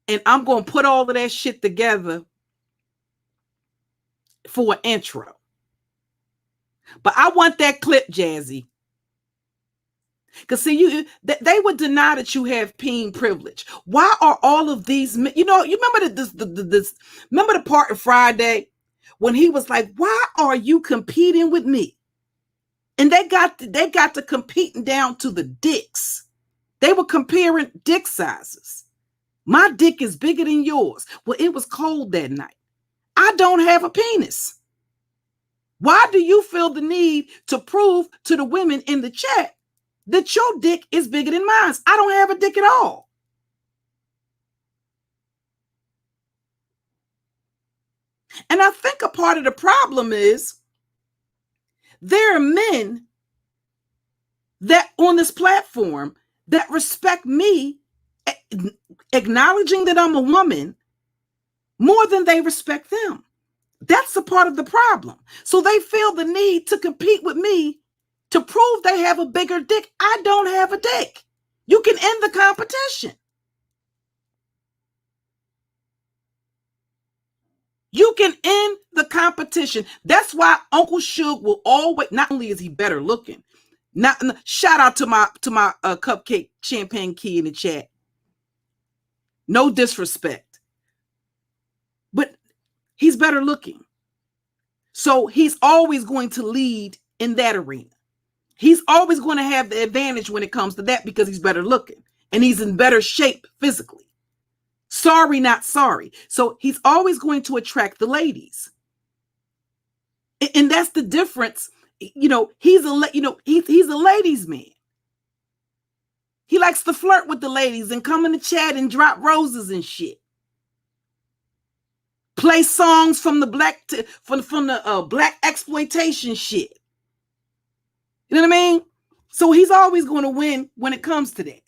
and I'm going to put all of that shit together for an intro. But I want that clip, Jazzy. Because see, they would deny that you have peen privilege. Why are all of these, you remember this remember the part of Friday when he was like, why are you competing with me? And they got to competing down to the dicks. They were comparing dick sizes. My dick is bigger than yours. Well, it was cold that night. I don't have a penis. Why do you feel the need to prove to the women in the chat that your dick is bigger than mine? I don't have a dick at all. And I think a part of the problem is there are men that on this platform that respect me, acknowledging that I'm a woman more than they respect them. That's a part of the problem. So they feel the need to compete with me to prove they have a bigger dick. I don't have a dick. You can end the competition. You can end the competition. That's why Uncle Suge will always, not only is he better looking, shout out to my cupcake champagne key in the chat. No disrespect. But he's better looking. So he's always going to lead in that arena. He's always going to have the advantage when it comes to that because he's better looking and he's in better shape physically. Sorry, not sorry. So he's always going to attract the ladies. And that's the difference. He's a ladies' man. He likes to flirt with the ladies and come in the chat and drop roses and shit. Play songs from the black exploitation shit. You know what I mean? So he's always going to win when it comes to that.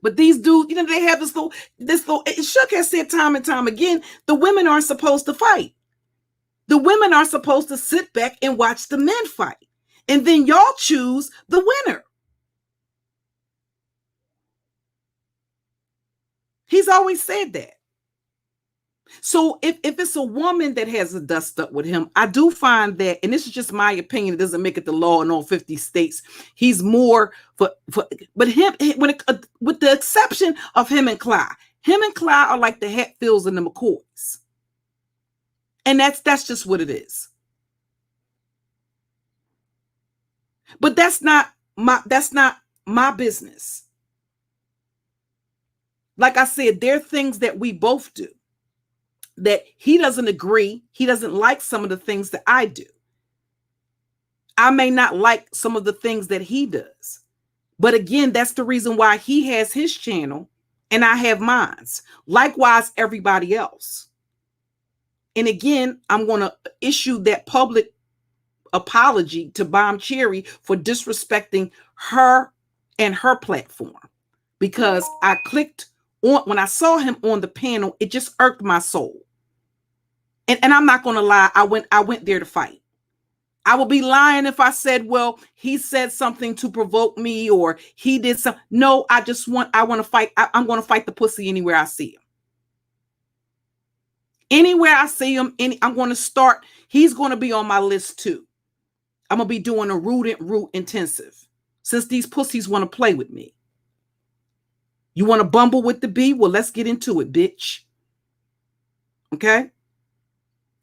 But these dudes, they have this little, Shook has said time and time again, the women aren't supposed to fight. The women are supposed to sit back and watch the men fight. And then y'all choose the winner. He's always said that. So if it's a woman that has a dust up with him, I do find that, and this is just my opinion, it doesn't make it the law in all 50 states. He's more but him, with the exception of him and Clyde. Him and Clyde are like the Hatfields and the McCoys. And that's just what it is. But that's not my business. Like I said, there are things that we both do that he doesn't agree. He doesn't like some of the things that I do. I may not like some of the things that he does. But again, that's the reason why he has his channel and I have mine. Likewise, everybody else. And again, I'm going to issue that public apology to Bomb Cherry for disrespecting her and her platform. Because I clicked on, when I saw him on the panel, it just irked my soul. And I'm not going to lie, I went there to fight. I would be lying if I said, well, he said something to provoke me or he did something. No, I want to fight. I'm going to fight the pussy anywhere I see him. Anywhere I see him, I'm going to start. He's going to be on my list too. I'm going to be doing a root intensive since these pussies want to play with me. You want to bumble with the bee? Well, let's get into it, bitch. Okay?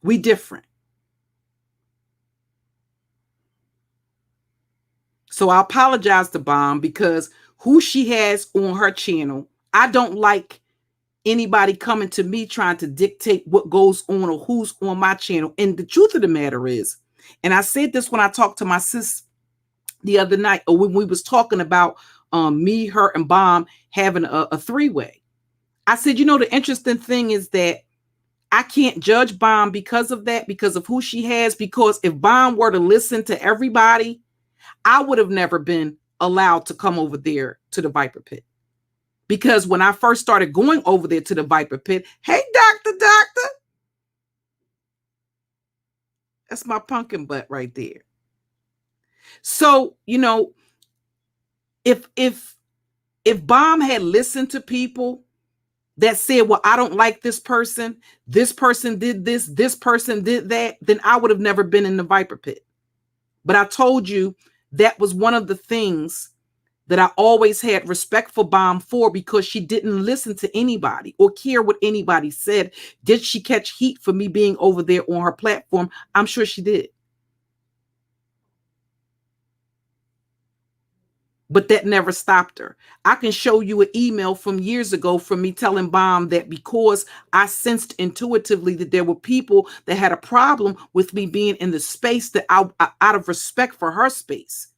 We different. So I apologize to Bomb because who she has on her channel, I don't like anybody coming to me trying to dictate what goes on or who's on my channel. And the truth of the matter is, and I said this when I talked to my sis the other night, or when we was talking about me, her, and Bomb having a three-way. I said, the interesting thing is that I can't judge Bomb because of that, because of who she has, because if Bomb were to listen to everybody, I would have never been allowed to come over there to the Viper Pit. Because when I first started going over there to the Viper Pit, hey, doctor, that's my pumpkin butt right there. So, if Bomb had listened to people that said, well, I don't like this person did this person did that, then I would have never been in the Viper Pit. But I told you that was one of the things that I always had respect for Bomb for, because she didn't listen to anybody or care what anybody said. Did she catch heat for me being over there on her platform? I'm sure she did. But that never stopped her. I can show you an email from years ago from me telling Bomb that because I sensed intuitively that there were people that had a problem with me being in the space, that I out of respect for her space,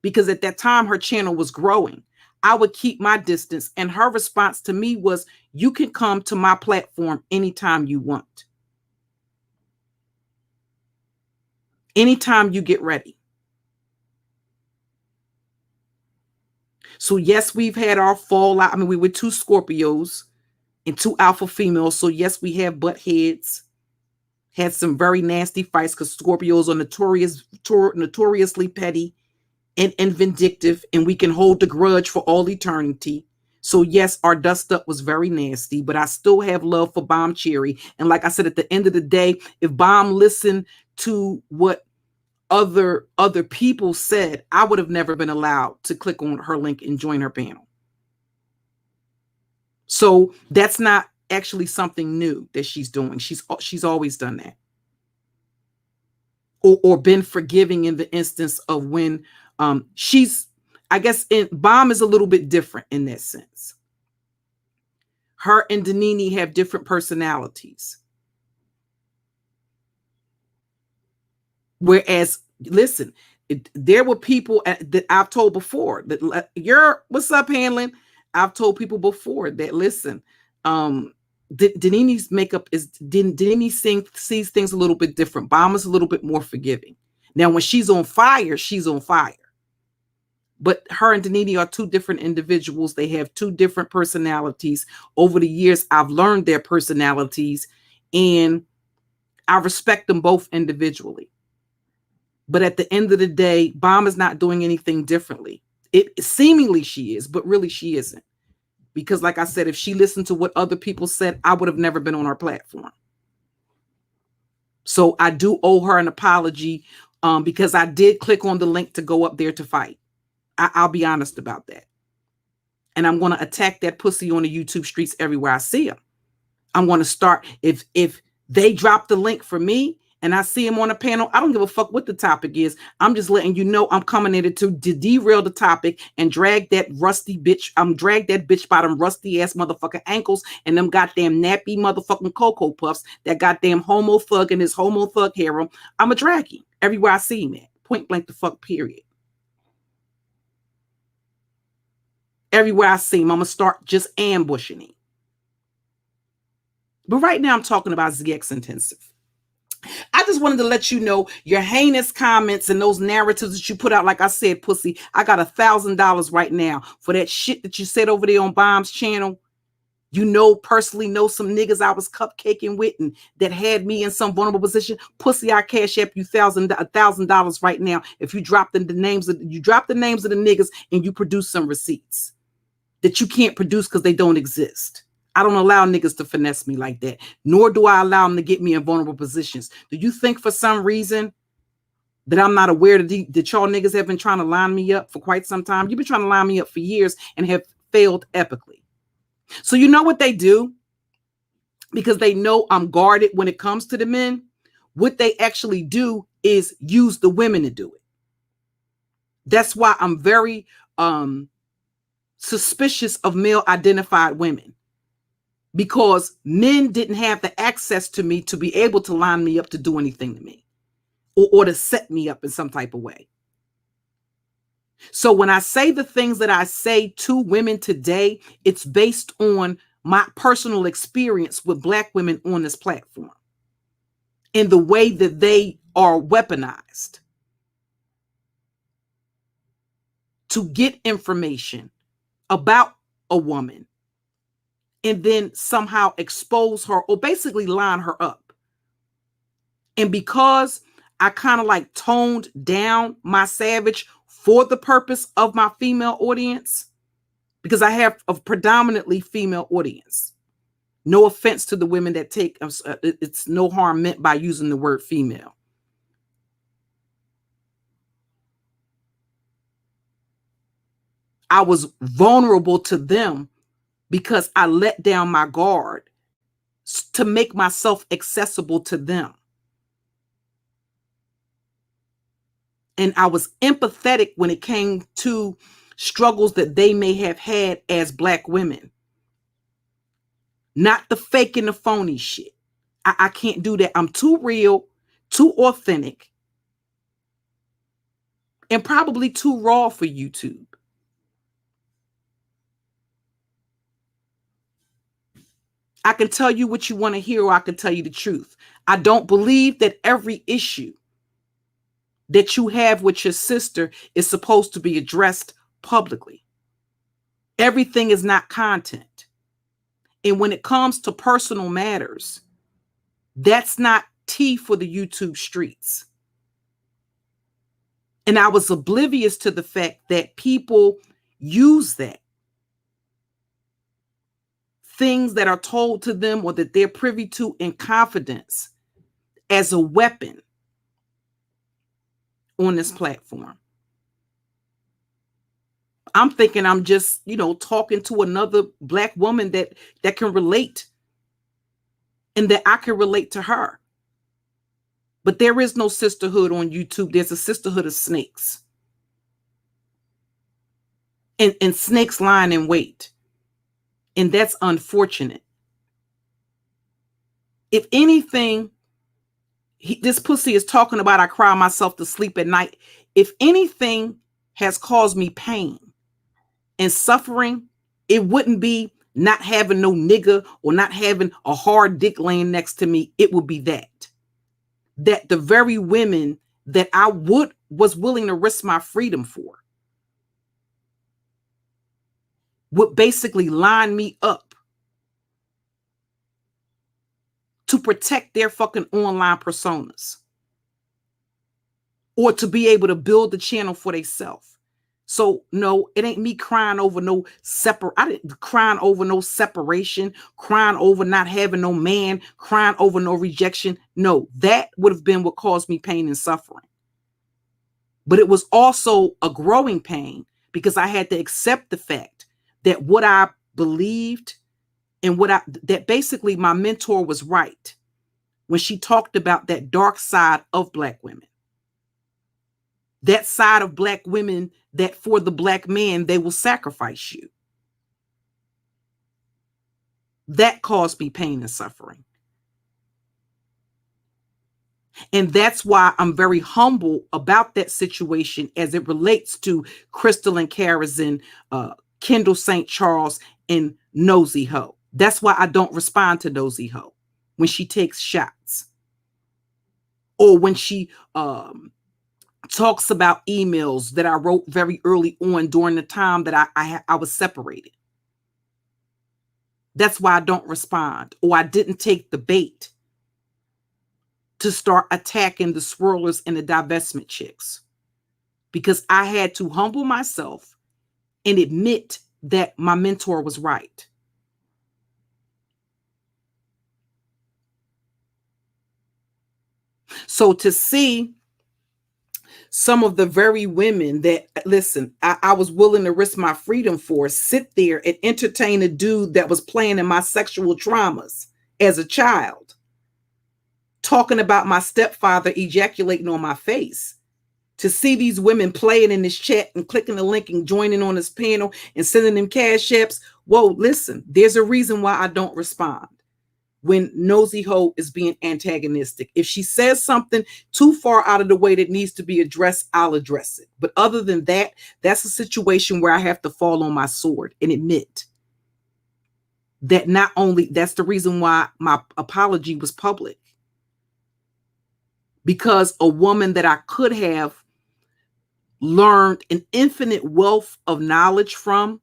because at that time her channel was growing, I would keep my distance. And her response to me was, you can come to my platform anytime you want. Anytime you get ready. So yes, we've had our fallout. I mean, we were 2 Scorpios and 2 alpha females. So yes, we have butt heads. Had some very nasty fights because Scorpios are notoriously petty and vindictive, and we can hold the grudge for all eternity. So yes, our dust up was very nasty, but I still have love for Bomb Cherry. And like I said, at the end of the day, if Bomb listened to what other people said, I would have never been allowed to click on her link and join her panel. So that's not actually something new that she's doing. She's always done that. Or been forgiving in the instance of when she's, I guess, Bomb is a little bit different in that sense. Her and Danini have different personalities. Whereas, listen, there were people that I've told before that what's up, handling? I've told people before that, listen, Danini's makeup is, Danini sees things a little bit different. Bomb is a little bit more forgiving. Now, when she's on fire, she's on fire. But her and Danini are 2 different individuals. They have 2 different personalities. Over the years, I've learned their personalities, and I respect them both individually. But at the end of the day, Bomb is not doing anything differently. Seemingly she is, but really she isn't. Because like I said, if she listened to what other people said, I would have never been on our platform. So I do owe her an apology, because I did click on the link to go up there to fight. I'll be honest about that. And I'm going to attack that pussy on the YouTube streets everywhere I see him. I'm going to start, if they drop the link for me and I see him on a panel, I don't give a fuck what the topic is. I'm just letting you know I'm coming in to derail the topic and drag that rusty bitch. Drag that bitch by them rusty ass motherfucking ankles and them goddamn nappy motherfucking Cocoa Puffs, that goddamn homo thug and his homo thug harem. I'm a drag him everywhere I see him at. Point blank the fuck period. Everywhere I see him, I'm going to start just ambushing him. But right now I'm talking about ZX Intensive. I just wanted to let you know your heinous comments and those narratives that you put out. Like I said, pussy, I got $1,000 right now for that shit that you said over there on Bomb's channel. You personally know some niggas I was cupcaking with and that had me in some vulnerable position. Pussy, I cash up you $1,000 right now if you drop the names of the niggas and you produce some receipts that you can't produce because they don't exist. I don't allow niggas to finesse me like that, nor do I allow them to get me in vulnerable positions. Do you think for some reason that I'm not aware that y'all niggas have been trying to line me up for quite some time? You've been trying to line me up for years and have failed epically. So you know what they do? Because they know I'm guarded when it comes to the men. What they actually do is use the women to do it. That's why I'm very suspicious of male identified women, because men didn't have the access to me to be able to line me up to do anything to me or to set me up in some type of way. So when I say the things that I say to women today, it's based on my personal experience with Black women on this platform and the way that they are weaponized to get information about a woman and then somehow expose her or basically line her up. And because I kind of like toned down my savage for the purpose of my female audience, because I have a predominantly female audience. No offense to the women that take, it's no harm meant by using the word female. I was vulnerable to them because I let down my guard to make myself accessible to them. And I was empathetic when it came to struggles that they may have had as Black women. Not the fake and the phony shit. I can't do that. I'm too real, too authentic, and probably too raw for YouTube. I can tell you what you want to hear, or I can tell you the truth. I don't believe that every issue that you have with your sister is supposed to be addressed publicly. Everything is not content. And when it comes to personal matters, that's not tea for the YouTube streets. And I was oblivious to the fact that people use that. Things that are told to them or that they're privy to in confidence as a weapon on this platform. I'm thinking I'm just, talking to another Black woman that can relate and that I can relate to her. But there is no sisterhood on YouTube. There's a sisterhood of snakes. And snakes lying in wait. And that's unfortunate. If anything, this pussy is talking about I cry myself to sleep at night. If anything has caused me pain and suffering, it wouldn't be not having no nigga or not having a hard dick laying next to me. It would be that the very women that I was willing to risk my freedom for would basically line me up to protect their fucking online personas or to be able to build the channel for themselves. So no, it ain't me crying over no crying over no separation, crying over not having no man, crying over no rejection. No, that would have been what caused me pain and suffering. But it was also a growing pain because I had to accept the fact that what I believed and that basically my mentor was right when she talked about that dark side of Black women. That side of Black women that for the Black man, they will sacrifice you. That caused me pain and suffering. And that's why I'm very humble about that situation as it relates to Crystal and Karazin, Kendall St. Charles, and Nosy Ho. That's why I don't respond to Nosy Ho when she takes shots. Or when she talks about emails that I wrote very early on during the time that I was separated. That's why I don't respond, or I didn't take the bait to start attacking the swirlers and the divestment chicks, because I had to humble myself and admit that my mentor was right. So to see some of the very women that, listen, I was willing to risk my freedom for, sit there and entertain a dude that was playing in my sexual traumas as a child, talking about my stepfather ejaculating on my face, to see these women playing in this chat and clicking the link and joining on this panel and sending them cash apps. Whoa, listen, there's a reason why I don't respond when Nosy Ho is being antagonistic. If she says something too far out of the way that needs to be addressed, I'll address it. But other than that, that's a situation where I have to fall on my sword and admit that not only that's the reason why my apology was public, because a woman that I could have learned an infinite wealth of knowledge from,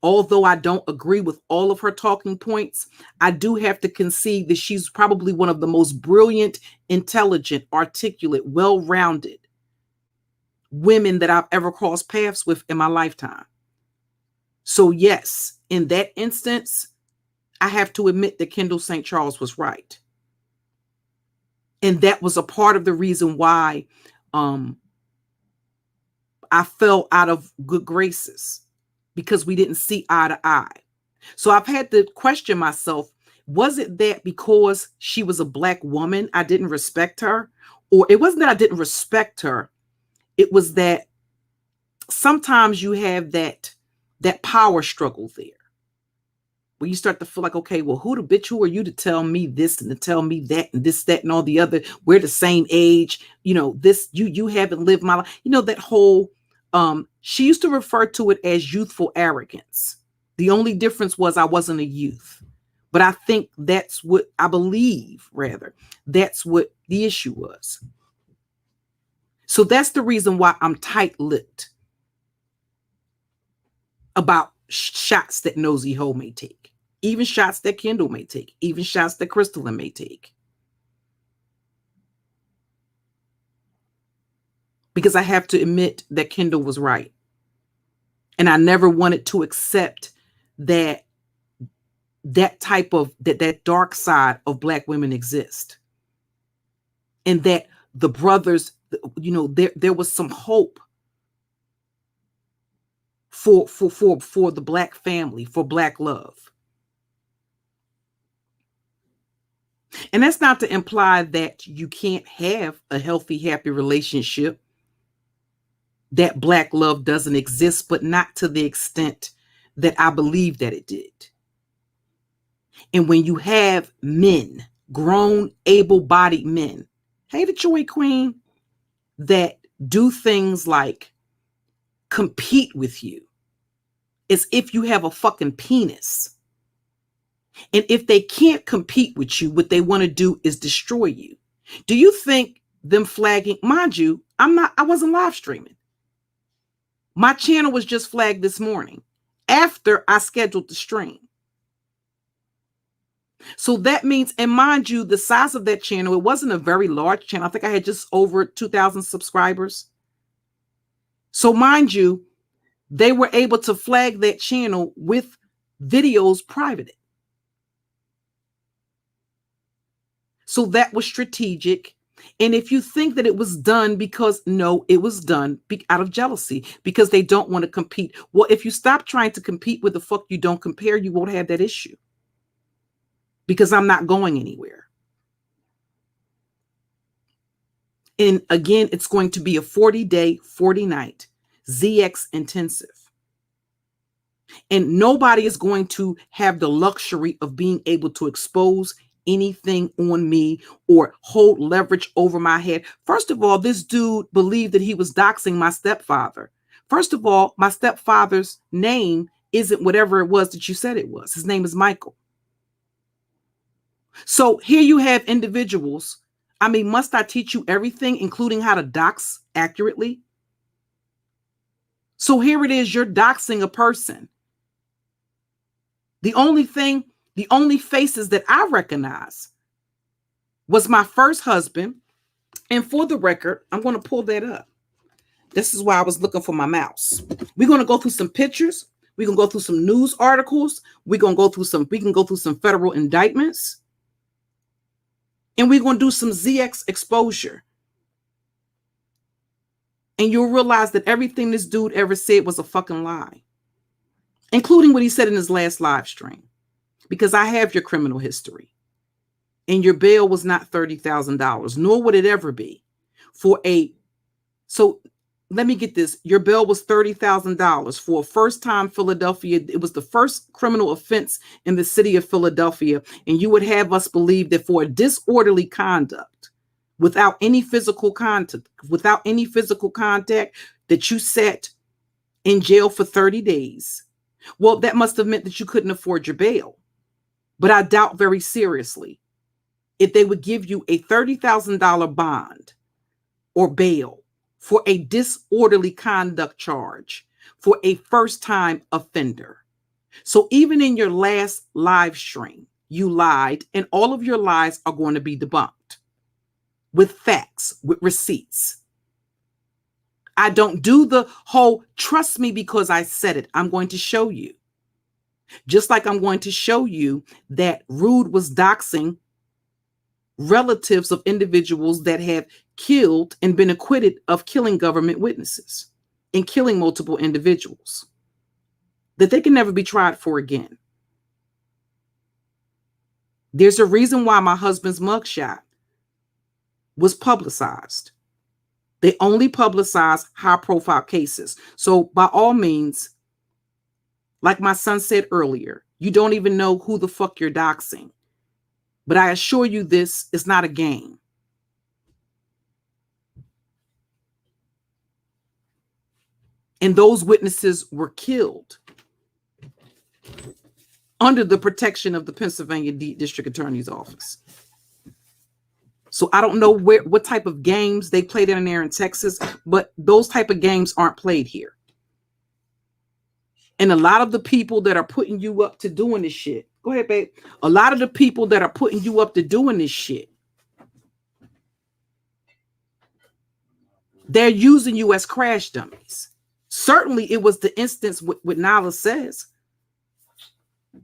although I don't agree with all of her talking points, I do have to concede that she's probably one of the most brilliant, intelligent, articulate, well-rounded women that I've ever crossed paths with in my lifetime. So yes, in that instance, I have to admit that Kendall St. Charles was right. And that was a part of the reason why I fell out of good graces because we didn't see eye to eye. So I've had to question myself, was it that because she was a Black woman, I didn't respect her? Or it wasn't that I didn't respect her. It was that sometimes you have that power struggle there, where you start to feel like, okay, well, who are you to tell me this and to tell me that and this, that, and all the other? We're the same age. This, you haven't lived my life. That whole, she used to refer to it as youthful arrogance. The only difference was I wasn't a youth. But I think that's what I believe, rather. That's what the issue was. So that's the reason why I'm tight-lipped about shots that Nosy Ho may take, even shots that Kendall may take, even shots that Crystalline may take. Because I have to admit that Kendall was right. And I never wanted to accept that type of, that dark side of Black women exist. And that the brothers, there was some hope for the Black family, for Black love. And that's not to imply that you can't have a healthy, happy relationship, that Black love doesn't exist, but not to the extent that I believe that it did. And when you have men, grown, able-bodied men, hey, the Joy Queen, that do things like compete with you as if you have a fucking penis. And if they can't compete with you, what they want to do is destroy you. Do you think them flagging, mind you, I wasn't live streaming. My channel was just flagged this morning after I scheduled the stream. So that means, and mind you, the size of that channel, it wasn't a very large channel. I think I had just over 2,000 subscribers. So mind you, they were able to flag that channel with videos privated. So that was strategic. And if you think that it was done because, no, it was done out of jealousy, because they don't want to compete. Well, if you stop trying to compete with the fuck you don't compare, you won't have that issue. Because I'm not going anywhere. And again, it's going to be a 40-day, 40-night ZX intensive. And nobody is going to have the luxury of being able to expose anything on me or hold leverage over my head. First of all, this dude believed that he was doxing my stepfather. First of all, my stepfather's name isn't whatever it was that you said it was. His name is Michael. So here you have individuals. I mean, must I teach you everything, including how to dox accurately? So here it is, you're doxing a person. The only faces that I recognize was my first husband. And for the record, I'm going to pull that up. This is why I was looking for my mouse. We're going to go through some pictures. We're going to go through some news articles. We can go through some federal indictments. And we're going to do some ZX exposure. And you'll realize that everything this dude ever said was a fucking lie. Including what he said in his last live stream. Because I have your criminal history. And your bail was not $30,000, nor would it ever be. So let me get this. Your bail was $30,000 for a first-time Philadelphia. It was the first criminal offense in the city of Philadelphia. And you would have us believe that for a disorderly conduct, without any physical contact, that you sat in jail for 30 days. Well, that must have meant that you couldn't afford your bail. But I doubt very seriously if they would give you a $30,000 bond or bail for a disorderly conduct charge for a first-time offender. So even in your last live stream, you lied, and all of your lies are going to be debunked with facts, with receipts. I don't do the whole trust me because I said it. I'm going to show you. Just like I'm going to show you that Rude was doxing relatives of individuals that have killed and been acquitted of killing government witnesses and killing multiple individuals. that they can never be tried for again. There's a reason why my husband's mugshot was publicized. They only publicize high-profile cases. So by all means, like my son said earlier, you don't even know who the fuck you're doxing. But I assure you this is not a game. And those witnesses were killed under the protection of the Pennsylvania District Attorney's Office. So I don't know what type of games they played in there in Texas, but those type of games aren't played here. And a lot of the people that are putting you up to doing this shit, go ahead, babe. A lot of the people that are putting you up to doing this shit, they're using you as crash dummies. Certainly it was the instance with Nala Says,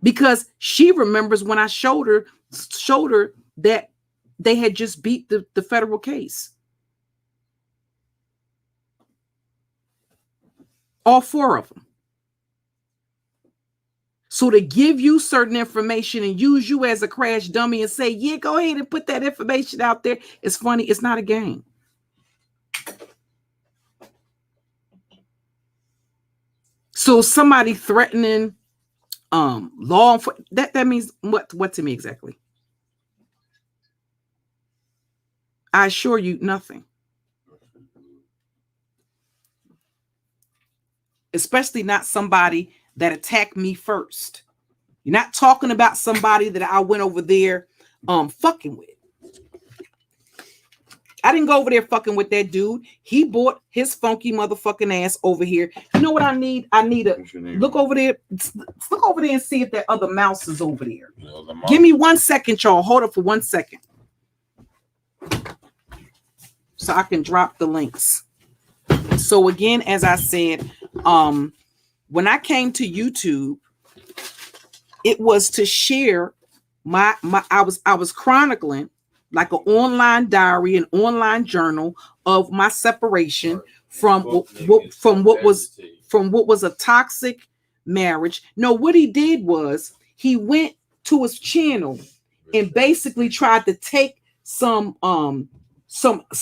because she remembers when I showed her that they had just beat the federal case. All 4 of them. So to give you certain information and use you as a crash dummy and say, yeah, go ahead and put that information out there. It's funny. It's not a game. So somebody threatening law enforcement, that means what to me exactly? I assure you nothing. Especially not somebody that attacked me first. You're not talking about somebody that I went over there fucking with. I didn't go over there fucking with that dude. He brought his funky motherfucking ass over here. You know what I need? I need a look over there. Look over there and see if that other mouse is over there. Give me 1 second, y'all. Hold up for 1 second. So I can drop the links. So again, as I said, when I came to YouTube, it was to share I was chronicling like an online diary, an online journal of my separation from what was a toxic marriage. No, what he did was he went to his channel and basically tried to take some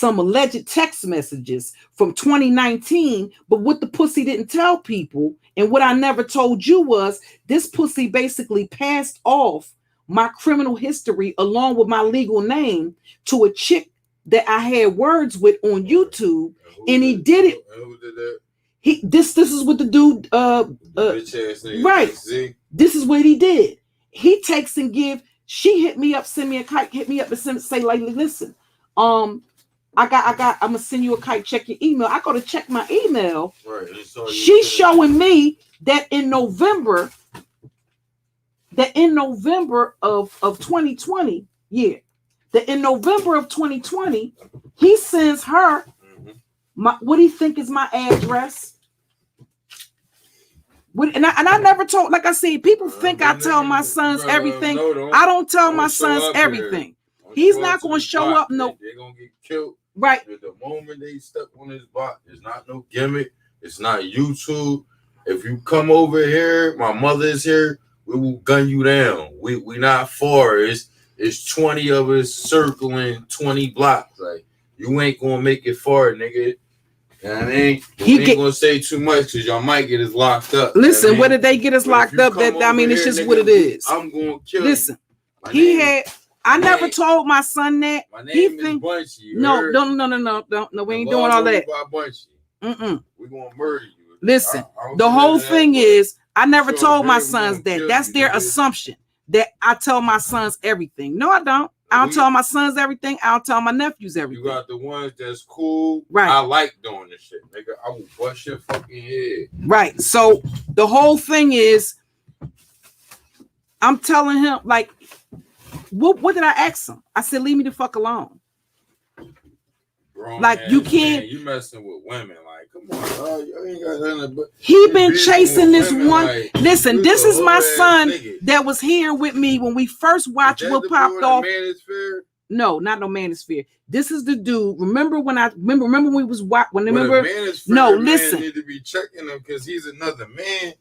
alleged text messages from 2019, but what the pussy didn't tell people, and what I never told you was this pussy basically passed off my criminal history along with my legal name to a chick that I had words with on YouTube, and he did it. Who did that? This is what the dude right. This is what he did. He takes and give. She hit me up, send me a kite, hit me up and say like, listen, I'm gonna send you a kite, check your email. I go to check my email. Right. She's showing me that in November of 2020, that in November of 2020, he sends her what do you think is my address? And I never told, like I said, people think I tell my sons everything. I don't tell my sons everything. He's not going to show up. No, they're going to get killed. Right. The moment they step on his bot, it's not no gimmick. It's not YouTube. If you come over here, my mother is here. We will gun you down. We not far. It's 20 of us circling 20 blocks. Like, you ain't gonna make it far, nigga. I mean, he ain't gonna say too much because y'all might get us locked up. Listen, whether they get us locked up, it's just what it is. I'm gonna kill. Listen, I never told my son that. My name is Bunchy. No, we ain't doing all that. We're gonna murder you. Listen, the whole thing is, I never told my sons that. That's their assumption that I tell my sons everything. No, I don't. I don't tell my sons everything. I don't tell my nephews everything. You got the ones that's cool. Right. I like doing this shit, nigga. I will bust your fucking head. Right. So the whole thing is, I'm telling him, like, what did I ask him? I said, leave me the fuck alone. Like, you can't. You messing with women. Like, come on, you ain't got nothing but. He been chasing this one. Like, listen, this is my son that was here with me when we first watched what popped off. No, not no Manosphere. This is the dude. Remember when we was watching? Remember? No, listen. Need to be checking him because he's another man.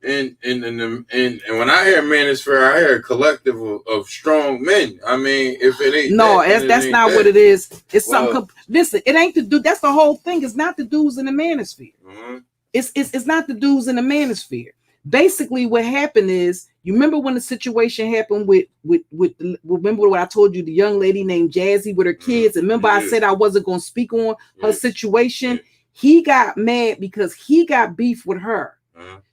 And when I hear manosphere, I hear a collective of strong men. I mean, if it ain't that's not what it is. It's something. Listen, it ain't the dude. That's the whole thing. It's not the dudes in the manosphere. Mm-hmm. It's not the dudes in the manosphere. Basically, what happened is, you remember when the situation happened with remember what I told you, the young lady named Jazzy with her kids. And remember, I said I wasn't going to speak on her situation. He got mad because he got beef with her.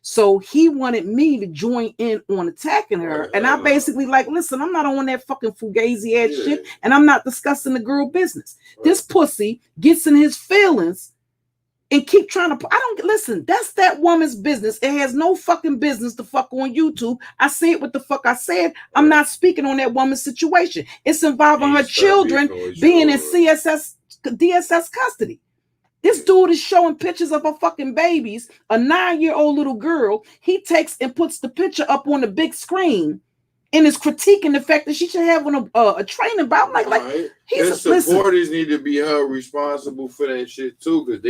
So he wanted me to join in on attacking her. And I basically like, listen, I'm not on that fucking fugazi ass shit. And I'm not discussing the girl business. This pussy gets in his feelings and keep trying to, I don't, listen, that's that woman's business. It has no fucking business to fuck on YouTube. I said what the fuck I said. I'm not speaking on that woman's situation. It's involving her children being in DSS custody. This dude is showing pictures of her fucking babies, a 9-year-old little girl. He takes and puts the picture up on the big screen and is critiquing the fact that she should have a training. But I'm like, his supporters need to be held responsible for that shit too, because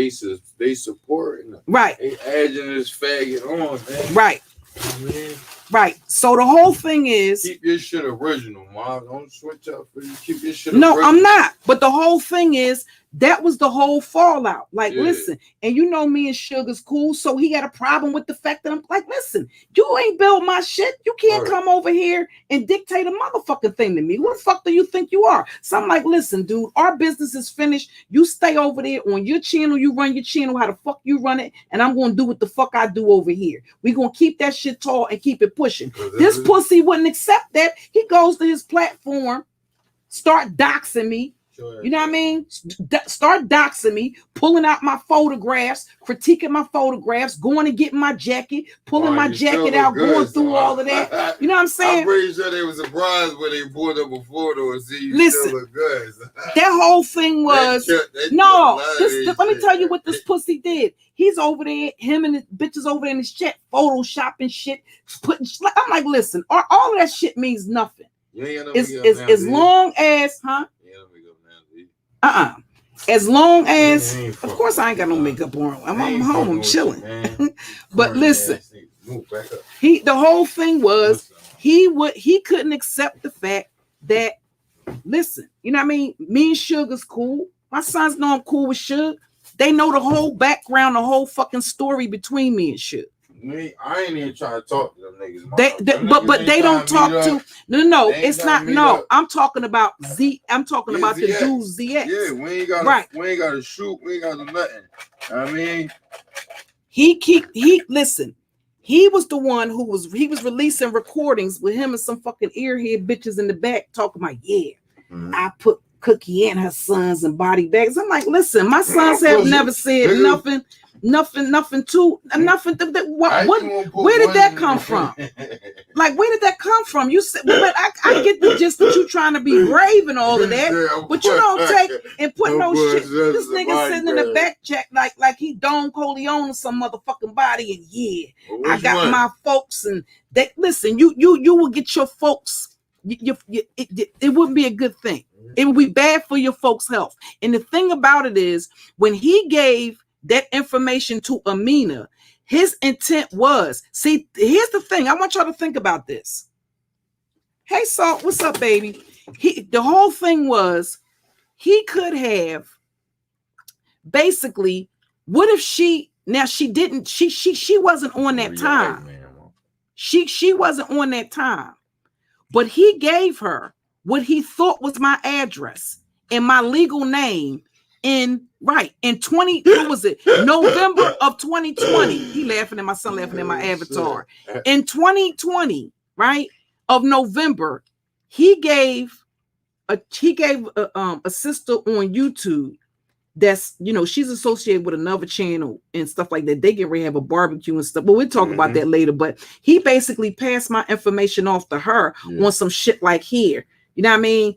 they supporting them. Right. They adding this faggot on, man. Right. Man. Right. So the whole thing is, keep your shit original, Mom. Don't switch up for you. Keep your shit original. No, I'm not. But the whole thing is, that was the whole fallout. Like, listen, and you know me and Sugar's cool, so he had a problem with the fact that I'm like, listen, you ain't built my shit. You can't come over here and dictate a motherfucking thing to me. Who the fuck do you think you are? So I'm like, listen, dude, our business is finished. You stay over there on your channel. You run your channel how the fuck you run it, and I'm going to do what the fuck I do over here. We're going to keep that shit tall and keep it pushing. This pussy wouldn't accept that. He goes to his platform, start doxing me. You know what I mean? Start doxing me, pulling out my photographs, critiquing my photographs, going and getting my jacket, pulling my jacket out, going through all of that. You know what I'm saying? I'm pretty sure they were surprised when they pulled up a photo and see you still look good. That whole thing was let me tell you what this pussy did. He's over there, him and the bitches over there in his chat, photoshopping shit, I'm like, listen, all of that shit means nothing. As long as, as long as, of course, I ain't got no makeup on. I'm home. I'm chilling. But listen, the whole thing was he couldn't accept the fact that, listen, you know what I mean? Me and Sugar's cool. My sons know I'm cool with Sugar. They know the whole background, the whole fucking story between me and Sugar. I ain't even trying to talk to them niggas. But they don't talk to. No. It's not. No, I'm talking about Z. I'm talking about the dude ZX. Yeah, we ain't got. We ain't got to shoot. We ain't got to nothing. I mean, listen. He was the one who was releasing recordings with him and some fucking earhead bitches in the back talking about I put Cookie and her sons in body bags. I'm like, listen, my sons have never said nothing. Nothing. Where did that come from? Like, where did that come from? You said, but I get the gist that you trying to be brave and all of that, but you don't take and put no shit. This nigga sitting in the back check like he Don Corleone or some motherfucking body, and I got my folks, and they listen. You will get your folks. It wouldn't be a good thing. It would be bad for your folks' health. And the thing about it is, when he gave that information to Amina, his intent was, see, here's the thing. I want y'all to think about this. Hey, Salt, what's up, baby? The whole thing was, he could have basically, what if she wasn't on that time. She wasn't on that time. But he gave her what he thought was my address and my legal name in 20, what was it? November of 2020. He laughing at my son, laughing at my avatar. In 2020, right, of November, he gave a sister on YouTube that's, you know, she's associated with another channel and stuff like that. They get ready to have a barbecue and stuff, but we'll talk about that later. But he basically passed my information off to her on some shit like here. You know what I mean?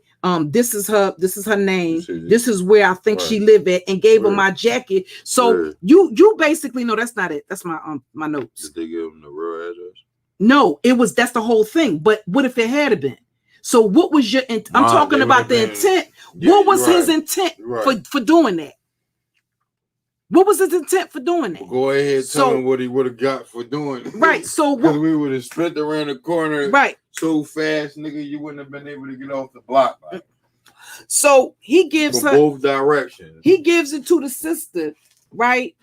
This is her name. This is where I think she live at, and gave her my jacket. So you basically, no, that's not it. That's my notes. Did they give him the real address? No, that's the whole thing. But what if it had been? So what was your intent? I'm talking about the intent. What was his intent for doing that? What was his intent for doing that? Well, go ahead, tell him what he would have got for doing it. Right. So because we would have split around the corner so fast, nigga, you wouldn't have been able to get off the block. Like. So he gives her both directions. He gives it to the sister, right?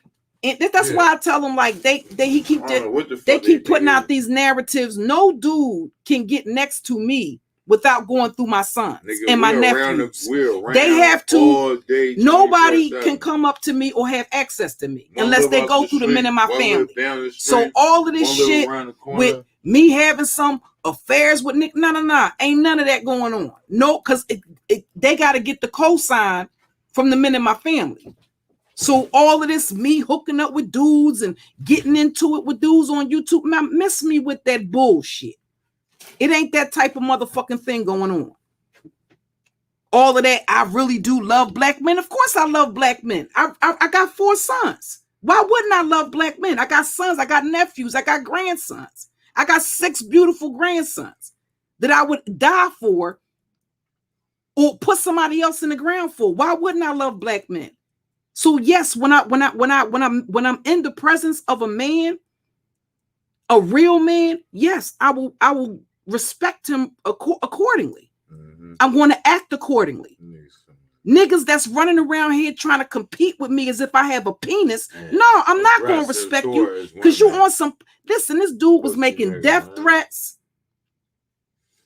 And that's why I tell them like they keep putting out these narratives. No dude can get next to me without going through my sons and my nephews. They have to. Nobody can come up to me or have access to me unless they go through the men in my family. So all of this shit with me having some affairs with Nick, no, ain't none of that going on. No, because they got to get the cosign from the men in my family. So all of this, me hooking up with dudes and getting into it with dudes on YouTube, man, miss me with that bullshit. It ain't that type of motherfucking thing going on. All of that, I really do love black men. Of course I love black men. I got 4 sons. Why wouldn't I love black men? I got sons, I got nephews, I got grandsons. I got 6 beautiful grandsons that I would die for or put somebody else in the ground for. Why wouldn't I love black men? So yes, when I'm in the presence of a man, a real man, yes, I will respect him accordingly. Mm-hmm. I'm going to act accordingly. Niggas that's running around here trying to compete with me as if I have a penis. No, I'm not going to respect you because you on some. Listen, this dude was making death threats,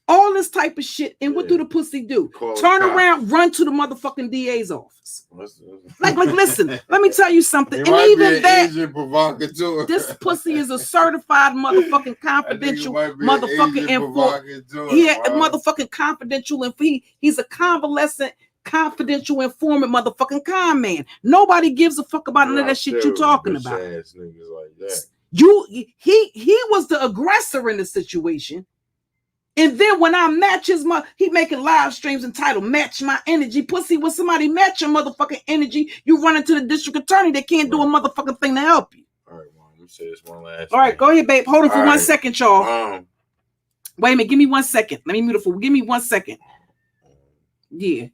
all this type of shit. And what do the pussy do? Turn around, run to the motherfucking DA's office. Like, listen, let me tell you something. And even that, this pussy is a certified motherfucking confidential motherfucking informant. Yeah, motherfucking confidential. And he's a convalescent confidential informant motherfucking con man. Nobody gives a fuck about none of that shit you talking about. He was the aggressor in the situation. And then when I match his he making live streams entitled Match My Energy. Pussy, when somebody match your motherfucking energy, you run into the district attorney that can't do a motherfucking thing to help you. All right, Mom, let me say this one last thing. All right, go ahead, babe. Hold on for 1 second, y'all. Wait a minute, give me 1 second. Let me mute it for. Give me 1 second. Yeah.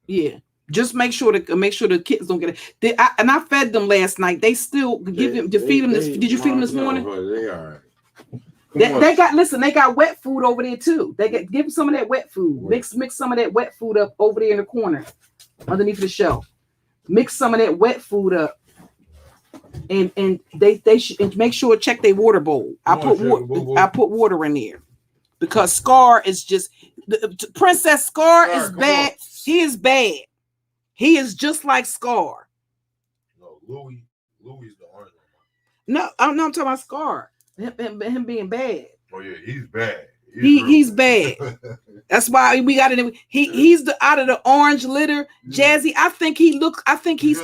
Yeah, just make sure the kids don't get it. And I fed them last night. They still feed them this. Did you feed them this morning? They all right. They got wet food over there too. Give them some of that wet food. Mix some of that wet food up over there in the corner, underneath the shelf. Mix some of that wet food up, and they should make sure to check their water bowl. I put water in there because Scar is just Princess Scar is bad. He is bad. He is just like Scar. No, Louis is the orange one. No, I'm talking about Scar. Him being bad. Oh yeah, he's bad. He's bad. That's why we got it. He's the out of the orange litter. Jazzy, I think he's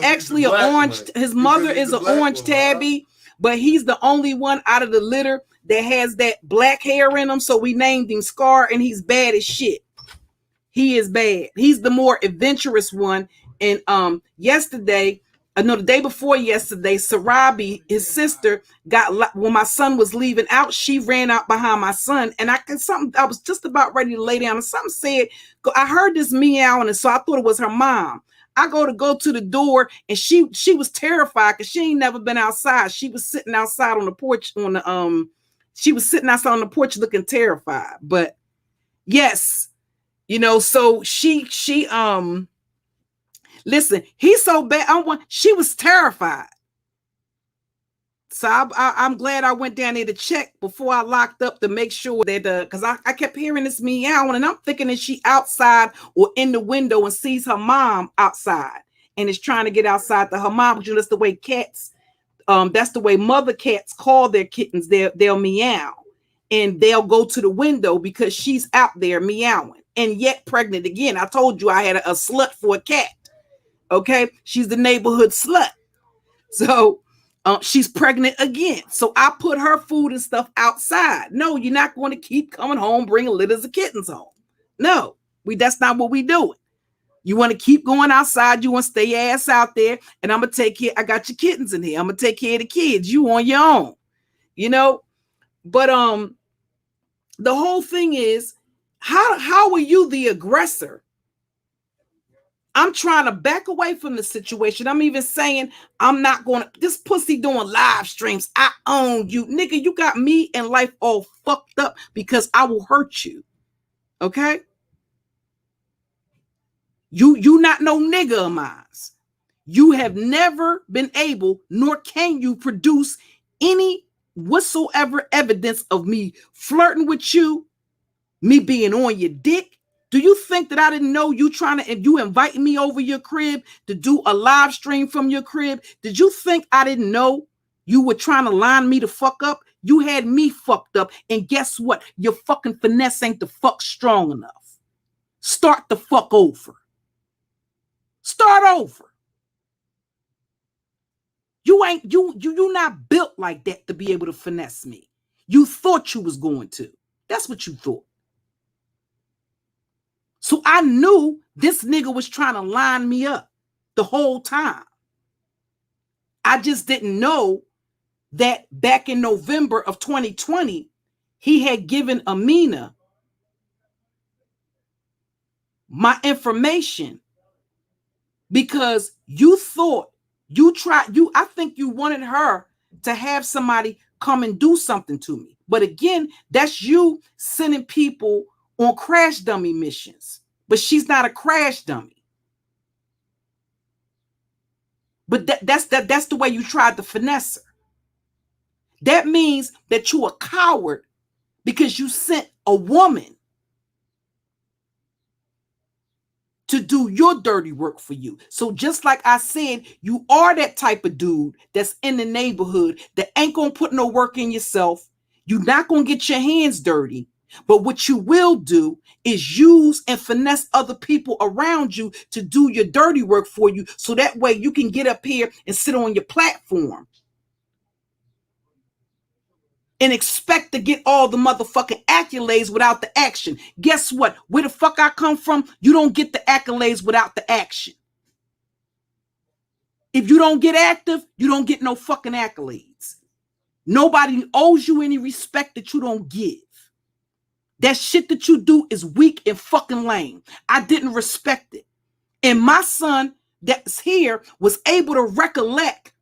actually an orange. His mother is an orange tabby, but he's the only one out of the litter that has that black hair in him. So we named him Scar, and he's bad as shit. He is bad. He's the more adventurous one. And the day before yesterday, Sarabi, his sister, when my son was leaving out, she ran out behind my son. And I was just about ready to lay down. And something said, I heard this meowing, and so I thought it was her mom. I go to the door, and she was terrified because she ain't never been outside. She was sitting outside on the porch looking terrified. But yes. So she listen, he's so bad. She was terrified. So I'm glad I went down there to check before I locked up to make sure that because I kept hearing this meowing, and I'm thinking that she outside or in the window and sees her mom outside and is trying to get outside to her mom. Because that's the way cats, that's the way mother cats call their kittens. They'll meow and they'll go to the window because she's out there meowing. And yet pregnant again. I told you I had a slut for a cat. Okay, she's the neighborhood slut. So she's pregnant again. So I put her food and stuff outside. No, you're not going to keep coming home bringing litters of kittens home. No, that's not what we doing. You want to keep going outside. You want to stay your ass out there, and I'm gonna take care. I got your kittens in here. I'm gonna take care of the kids. You on your own, But the whole thing is. How are you the aggressor I'm trying to back away from the situation. I'm even saying I'm not going to, this pussy doing live streams. I own you. Nigga, you got me and life all fucked up because I will hurt you. Okay? You not no nigga of mine. You have never been able, nor can you produce any whatsoever evidence of me flirting with you, me being on your dick. Do you think that I didn't know you trying to, if you inviting me over your crib to do a live stream from your crib? Did you think I didn't know you were trying to line me the fuck up? You had me fucked up. And guess what? Your fucking finesse ain't the fuck strong enough. Start the fuck over. Start over. You not built like that to be able to finesse me. You thought you was going to. That's what you thought. So I knew this nigga was trying to line me up the whole time. I just didn't know that back in November of 2020, he had given Amina my information because you thought I think you wanted her to have somebody come and do something to me. But again, that's you sending people on crash dummy missions. But she's not a crash dummy. But that's the way you tried to finesse her. That means that you're a coward because you sent a woman to do your dirty work for you. So just like I said, you are that type of dude that's in the neighborhood that ain't gonna put no work in yourself. You're not gonna get your hands dirty. But what you will do is use and finesse other people around you to do your dirty work for you. So that way you can get up here and sit on your platform and expect to get all the motherfucking accolades without the action. Guess what? Where the fuck I come from, you don't get the accolades without the action. If you don't get active, you don't get no fucking accolades. Nobody owes you any respect that you don't give. That shit that you do is weak and fucking lame. I didn't respect it. And my son that's here was able to recollect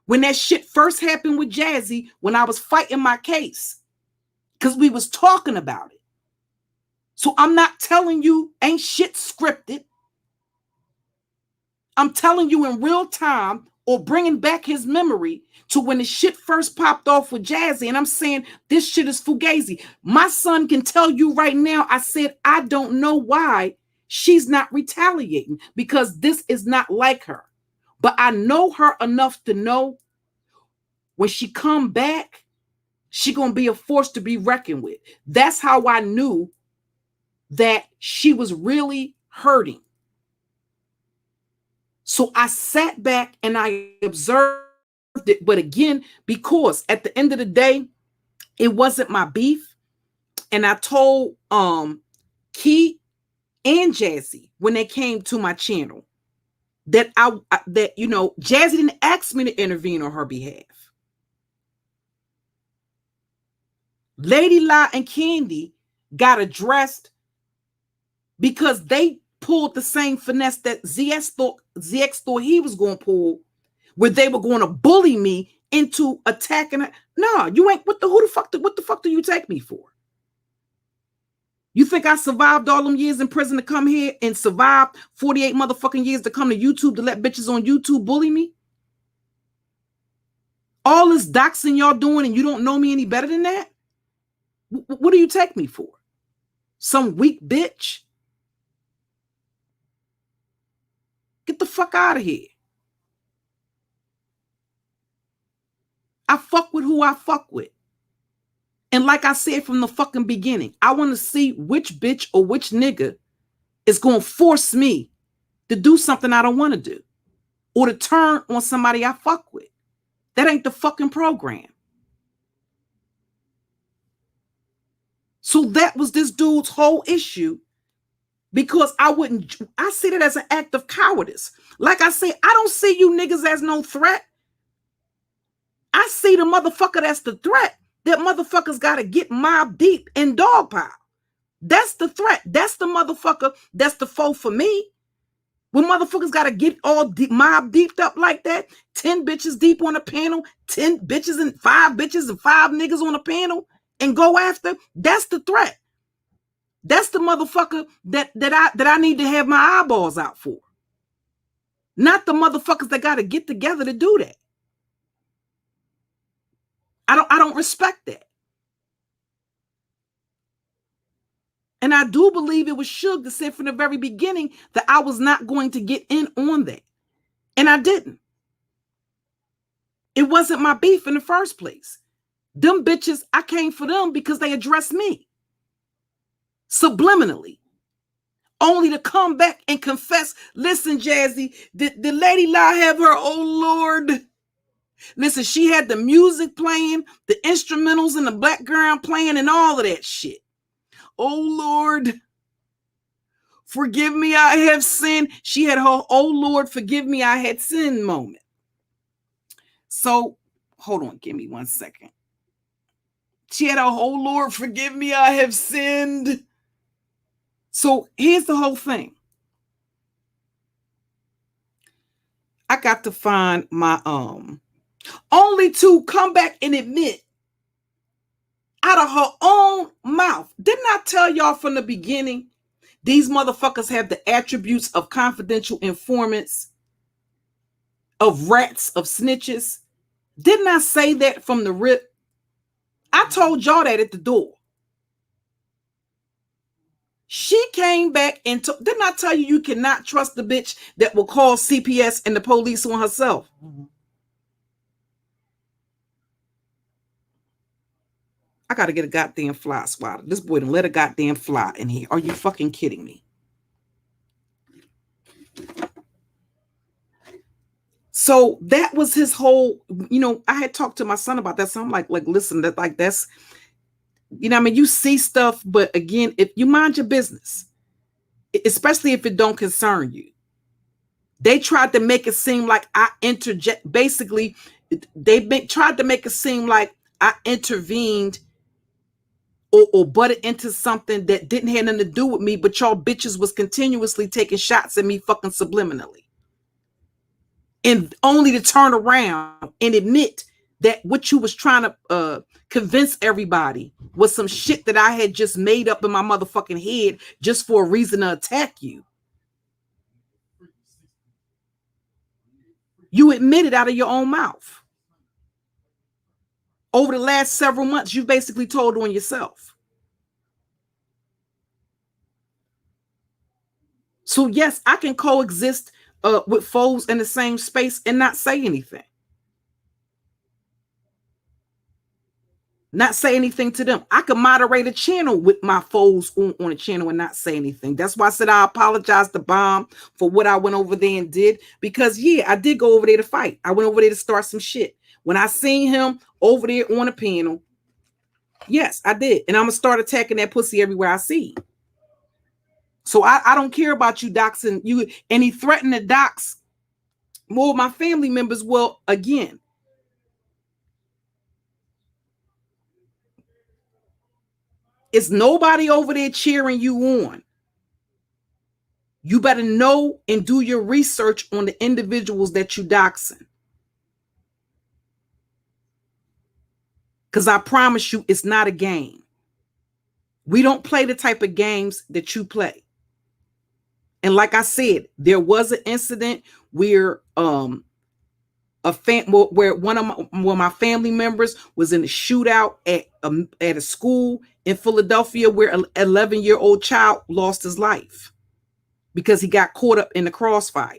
when that shit first happened with Jazzy, when I was fighting my case, because we was talking about it. So I'm not telling you ain't shit scripted. I'm telling you in real time or bringing back his memory to when the shit first popped off with Jazzy. And I'm saying this shit is fugazi. My son can tell you right now, I said, I don't know why she's not retaliating because this is not like her. But I know her enough to know when she come back, she gonna be a force to be reckoned with. That's how I knew that she was really hurting. So I sat back and I observed it. But again, because at the end of the day, it wasn't my beef. And I told Key and Jazzy when they came to my channel that Jazzy didn't ask me to intervene on her behalf. Lady La and Candy got addressed because they pulled the same finesse that ZX thought he was going to pull, where they were going to bully me into attacking her. No, you ain't. What the fuck do you take me for? You think I survived all them years in prison to come here and survived 48 motherfucking years to come to YouTube to let bitches on YouTube bully me? All this doxing y'all doing and you don't know me any better than that? What do you take me for? Some weak bitch? Get the fuck out of here. I fuck with who I fuck with. And like I said from the fucking beginning, I want to see which bitch or which nigga is going to force me to do something I don't want to do or to turn on somebody I fuck with. That ain't the fucking program. So that was this dude's whole issue, because I see that as an act of cowardice. Like I say, I don't see you niggas as no threat. I see the motherfucker that's the threat. That motherfucker's got to get mob deep in dog pile. That's the threat. That's the motherfucker that's the foe for me. When motherfuckers gotta get all deep, mob deeped up like that, 10 bitches deep on a panel, 10 bitches and 5 niggas on a panel, and go after, that's the threat. That's the motherfucker that I need to have my eyeballs out for. Not the motherfuckers that gotta get together to do that. I don't respect that. And I do believe it was Suge that said from the very beginning that I was not going to get in on that. And I didn't. It wasn't my beef in the first place. Them bitches, I came for them because they addressed me subliminally, only to come back and confess. Listen, Jazzy, did Lady La have her, oh Lord? Listen, she had the music playing, the instrumentals in the background playing, and all of that shit. Oh Lord, forgive me, I have sinned. She had her, oh Lord, forgive me, I had sinned moment. So, hold on, give me 1 second. She had a, oh Lord, forgive me, I have sinned. So here's the whole thing. I got to find my only to come back and admit out of her own mouth. Didn't I tell y'all from the beginning, these motherfuckers have the attributes of confidential informants, of rats, of snitches? Didn't I say that from the rip? I told y'all that at the door. She came back and didn't I tell you cannot trust the bitch that will call CPS and the police on herself? I gotta get a goddamn fly swatter. This boy done let a goddamn fly in here. Are you fucking kidding me? So that was his whole, I had talked to my son about that. So I'm like, listen, that's, I mean, you see stuff, but again, if you mind your business, especially if it don't concern you. They tried to make it seem like I interject. Basically, tried to make it seem like I intervened or butted into something that didn't have nothing to do with me, but y'all bitches was continuously taking shots at me fucking subliminally. And only to turn around and admit that what you was trying to convince everybody was some shit that I had just made up in my motherfucking head just for a reason to attack you. You admit it out of your own mouth. Over the last several months, you've basically told on yourself. So yes, I can coexist with foes in the same space and not say anything. Not say anything to them. I can moderate a channel with my foes on a channel and not say anything. That's why I said I apologize to Bomb for what I went over there and did. Because yeah, I did go over there to fight. I went over there to start some shit. When I seen him over there on a panel, yes, I did. And I'm going to start attacking that pussy everywhere I see. So I don't care about you doxing you. And he threatened to dox more of my family members. Well, again, it's nobody over there cheering you on. You better know and do your research on the individuals that you doxing. Because I promise you, it's not a game. We don't play the type of games that you play. And like I said, there was an incident where where one of my family members was in a shootout at a school in Philadelphia where an 11-year-old child lost his life because he got caught up in the crossfire.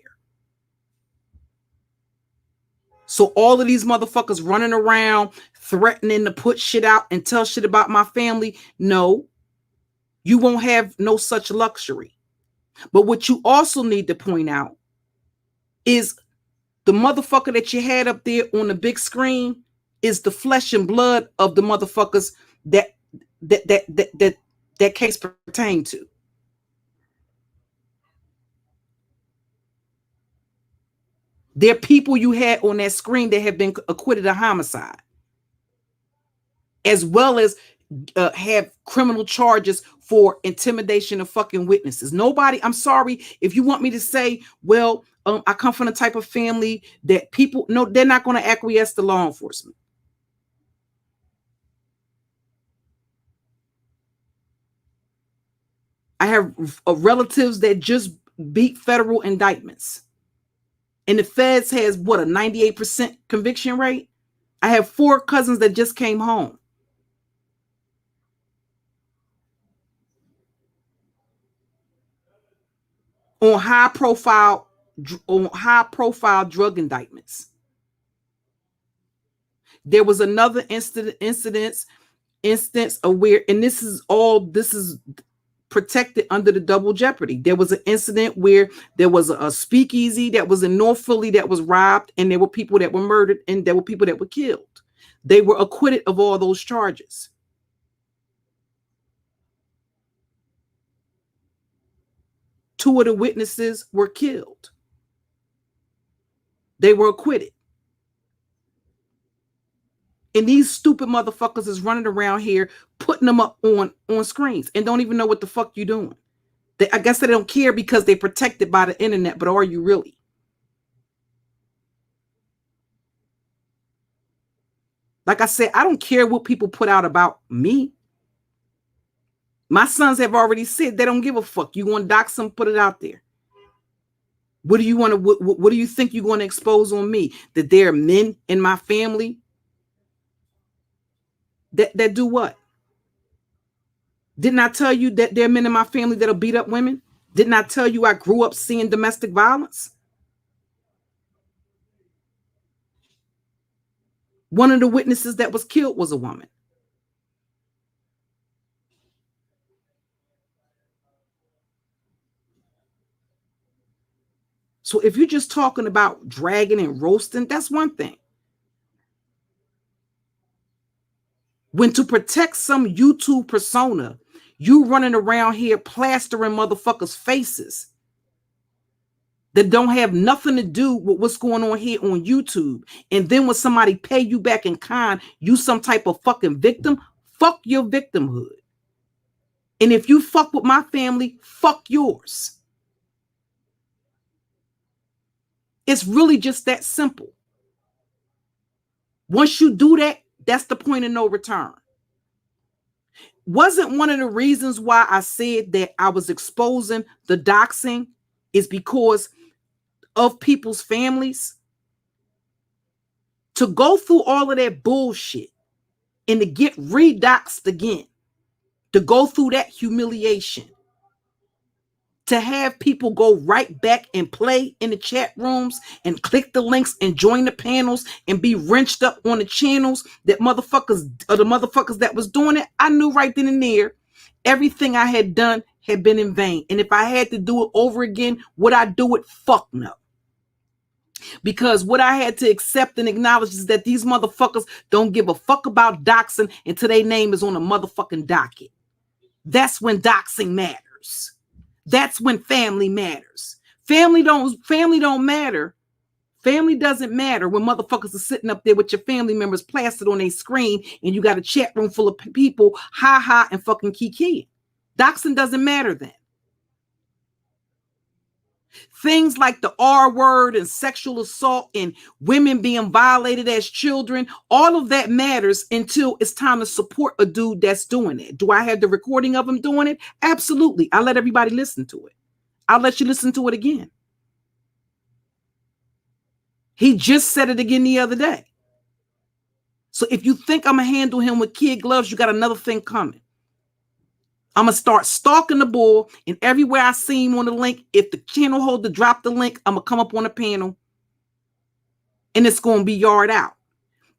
So all of these motherfuckers running around threatening to put shit out and tell shit about my family. No, you won't have no such luxury. But what you also need to point out is the motherfucker that you had up there on the big screen is the flesh and blood of the motherfuckers that case pertained to. There are people you had on that screen that have been acquitted of homicide, as well as have criminal charges for intimidation of fucking witnesses. Nobody, I'm sorry if you want me to say, well, I come from the type of family that people, no, they're not going to acquiesce to law enforcement. I have relatives that just beat federal indictments. And the feds has what, a 98% conviction rate? I have 4 cousins that just came home. On high profile drug indictments. There was another instance of where, and this is protected under the double jeopardy. There was an incident where there was a speakeasy that was in North Philly that was robbed, and there were people that were murdered, and there were people that were killed. They were acquitted of all those charges. Two of the witnesses were killed. They were acquitted. And these stupid motherfuckers is running around here putting them up on screens and don't even know what the fuck you're doing. I guess they don't care because they're protected by the internet, but are you really? Like I said, I don't care what people put out about me. My sons have already said they don't give a fuck. You want to dox them, put it out there. What do you want to? What do you think you're going to expose on me? That there are men in my family that do what? Didn't I tell you that there are men in my family that'll beat up women? Didn't I tell you I grew up seeing domestic violence? One of the witnesses that was killed was a woman. So if you're just talking about dragging and roasting, that's one thing. When to protect some YouTube persona, you running around here plastering motherfuckers' faces that don't have nothing to do with what's going on here on YouTube. And then when somebody pay you back in kind, you some type of fucking victim, fuck your victimhood. And if you fuck with my family, fuck yours. It's really just that simple. Once you do that, that's the point of no return. Wasn't one of the reasons why I said that I was exposing the doxing is because of people's families? To go through all of that bullshit and to get redoxed again, to go through that humiliation, to have people go right back and play in the chat rooms and click the links and join the panels and be wrenched up on the channels that motherfuckers, or the motherfuckers that was doing it, I knew right then and there everything I had done had been in vain. And if I had to do it over again, would I do it? Fuck no. Because what I had to accept and acknowledge is that these motherfuckers don't give a fuck about doxing until their name is on a motherfucking docket. That's when doxing matters. That's when family matters. Family don't matter. Family doesn't matter when motherfuckers are sitting up there with your family members plastered on a screen and you got a chat room full of people ha and fucking kiki. Doxing doesn't matter then. Things like the R word and sexual assault and women being violated as children, all of that matters until it's time to support a dude that's doing it. Do I have the recording of him doing it? Absolutely. I let everybody listen to it. I'll let you listen to it again. He just said it again the other day. So if you think I'm going to handle him with kid gloves, you got another thing coming. I'm going to start stalking the bull, and everywhere I see him on the link, if the channel holder drop the link, I'm going to come up on the panel, and it's going to be yard out.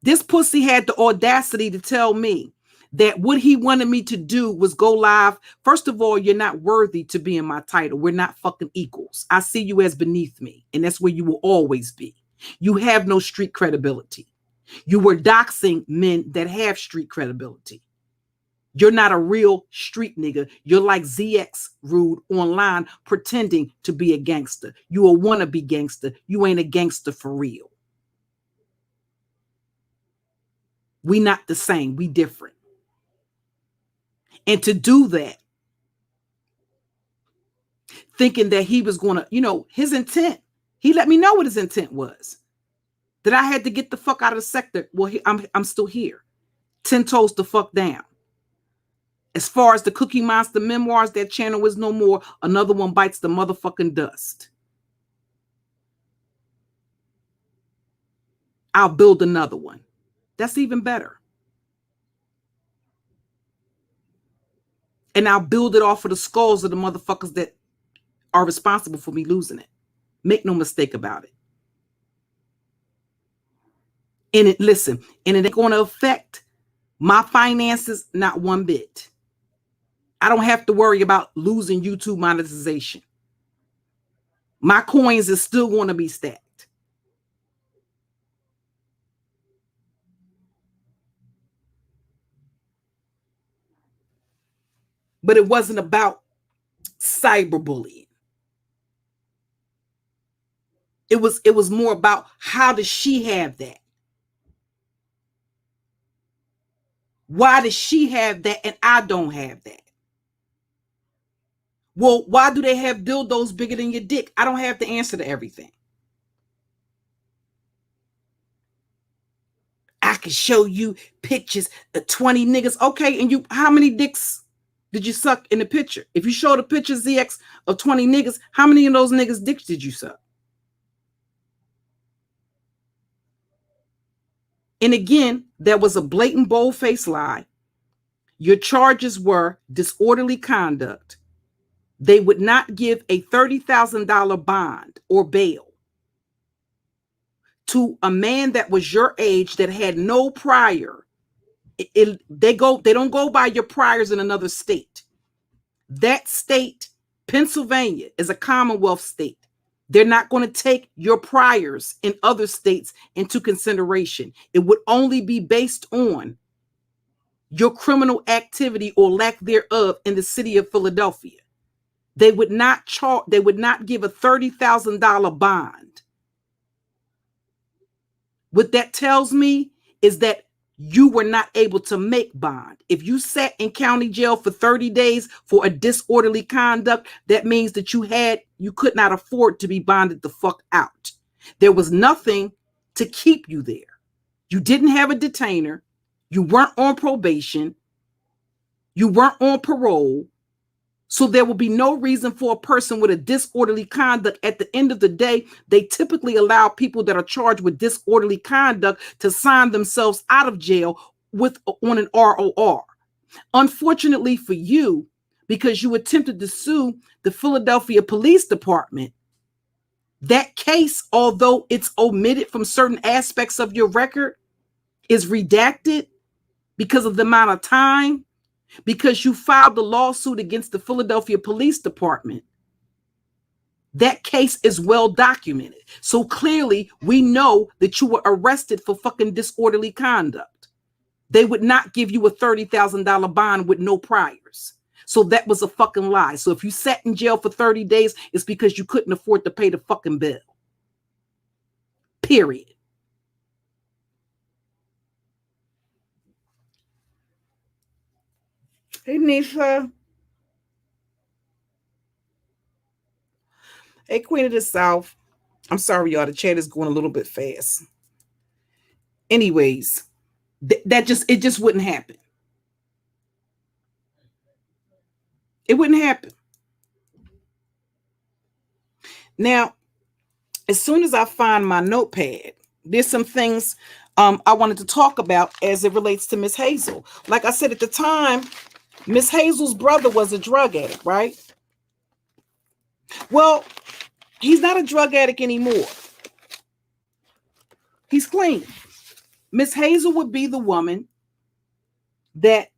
This pussy had the audacity to tell me that what he wanted me to do was go live. First of all, you're not worthy to be in my title. We're not fucking equals. I see you as beneath me, and that's where you will always be. You have no street credibility. You were doxing men that have street credibility. You're not a real street nigga. You're like ZX Rude online pretending to be a gangster. You a wannabe gangster. You ain't a gangster for real. We not the same. We different. And to do that, thinking that he was going to, his intent, he let me know what his intent was. That I had to get the fuck out of the sector. Well, I'm still here. 10 toes the fuck down. As far as the Cookie Monster memoirs, that channel is no more. Another one bites the motherfucking dust. I'll build another one. That's even better. And I'll build it off of the skulls of the motherfuckers that are responsible for me losing it. Make no mistake about it. And it ain't going to affect my finances not one bit. I don't have to worry about losing YouTube monetization. My coins is still going to be stacked. But it wasn't about cyberbullying. It was more about how does she have that? Why does she have that and I don't have that? Well, why do they have dildos bigger than your dick? I don't have the answer to everything. I can show you pictures of 20 niggas. Okay, and how many dicks did you suck in the picture? If you showed a picture, ZX, of 20 niggas, how many of those niggas' dicks did you suck? And again, that was a blatant, bold-faced lie. Your charges were disorderly conduct. They would not give a $30,000 bond or bail to a man that was your age that had no prior. They don't go by your priors in another state. That state, Pennsylvania, is a Commonwealth state. They're not going to take your priors in other states into consideration. It would only be based on your criminal activity or lack thereof in the city of Philadelphia. They would not give a $30,000 bond. What that tells me is that you were not able to make bond. If you sat in county jail for 30 days for a disorderly conduct, that means that you could not afford to be bonded the fuck out. There was nothing to keep you there. You didn't have a detainer. You weren't on probation. You weren't on parole. So there will be no reason for a person with a disorderly conduct. At the end of the day, they typically allow people that are charged with disorderly conduct to sign themselves out of jail on an ROR. Unfortunately for you, because you attempted to sue the Philadelphia Police Department, that case, although it's omitted from certain aspects of your record, is redacted because of the amount of time. Because you filed the lawsuit against the Philadelphia Police Department. That case is well documented. So clearly we know that you were arrested for fucking disorderly conduct. They would not give you a $30,000 bond with no priors. So that was a fucking lie. So if you sat in jail for 30 days, it's because you couldn't afford to pay the fucking bill. Period. Hey, Nisha. Hey, Queen of the South. I'm sorry, y'all. The chat is going a little bit fast. Anyways, it just wouldn't happen. It wouldn't happen. Now, as soon as I find my notepad, there's some things I wanted to talk about as it relates to Miss Hazel. Like I said at the time, Miss Hazel's brother was a drug addict, right? Well, he's not a drug addict anymore. He's clean. Miss Hazel would be the woman that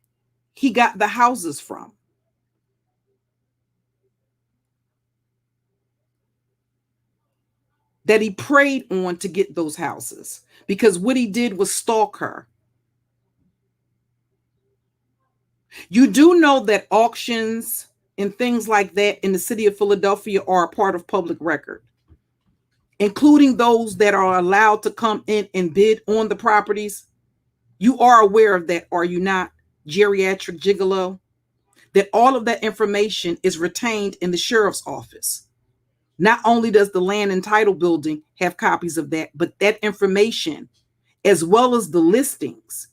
he got the houses from. That he preyed on to get those houses. Because what he did was stalk her. You do know that auctions and things like that in the city of Philadelphia are a part of public record, including those that are allowed to come in and bid on the properties. You are aware of that, are you not, Geriatric Gigalo? that all of that information is retained in the sheriff's office. Not only does the land and title building have copies of that, but that information, as well as the listings,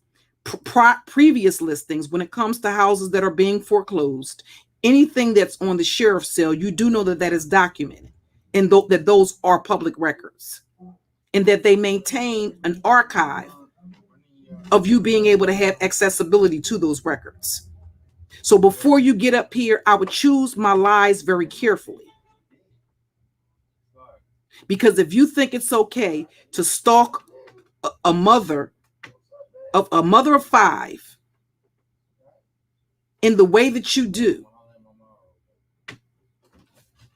previous listings, when it comes to houses that are being foreclosed, anything that's on the sheriff's sale, you do know that that is documented, and that those are public records, and that they maintain an archive of you being able to have accessibility to those records. So before you get up here, I would choose my lies very carefully. Because if you think it's okay to stalk a mother of 5 in the way that you do,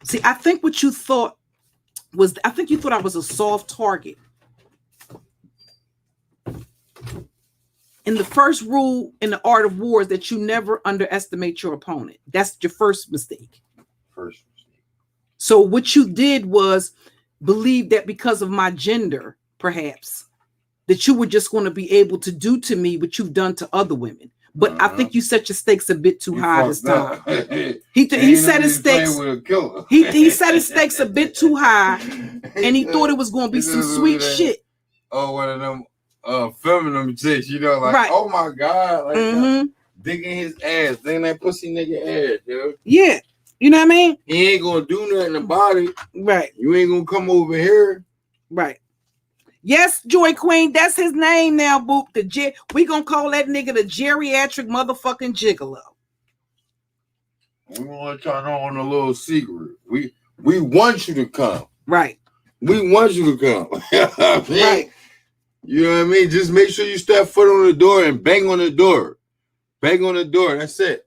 see, I think what you thought was, I think you thought I was a soft target. And the first rule in the art of war is that you never underestimate your opponent. That's your first mistake. So what you did was believe that because of my gender, perhaps, that you were just going to be able to do to me what you've done to other women. But I think you set your stakes a bit too high this time. He set his stakes. He set his stakes a bit too high, and he thought it was going to be some sweet shit. Oh, one of them filming them chicks, you know, like, right. Oh my God, like digging his ass, digging that pussy nigga ass, yo. Yeah, you know what I mean? He ain't gonna do nothing about it. Right. You ain't gonna come over here. Right. Yes, Joy Queen, that's his name now, Boop. We gonna call that nigga the geriatric motherfucking gigolo. We want y'all know on a little secret. We want you to come. Right. We want you to come. Right. You know what I mean? Just make sure you step foot on the door and bang on the door. Bang on the door. That's it.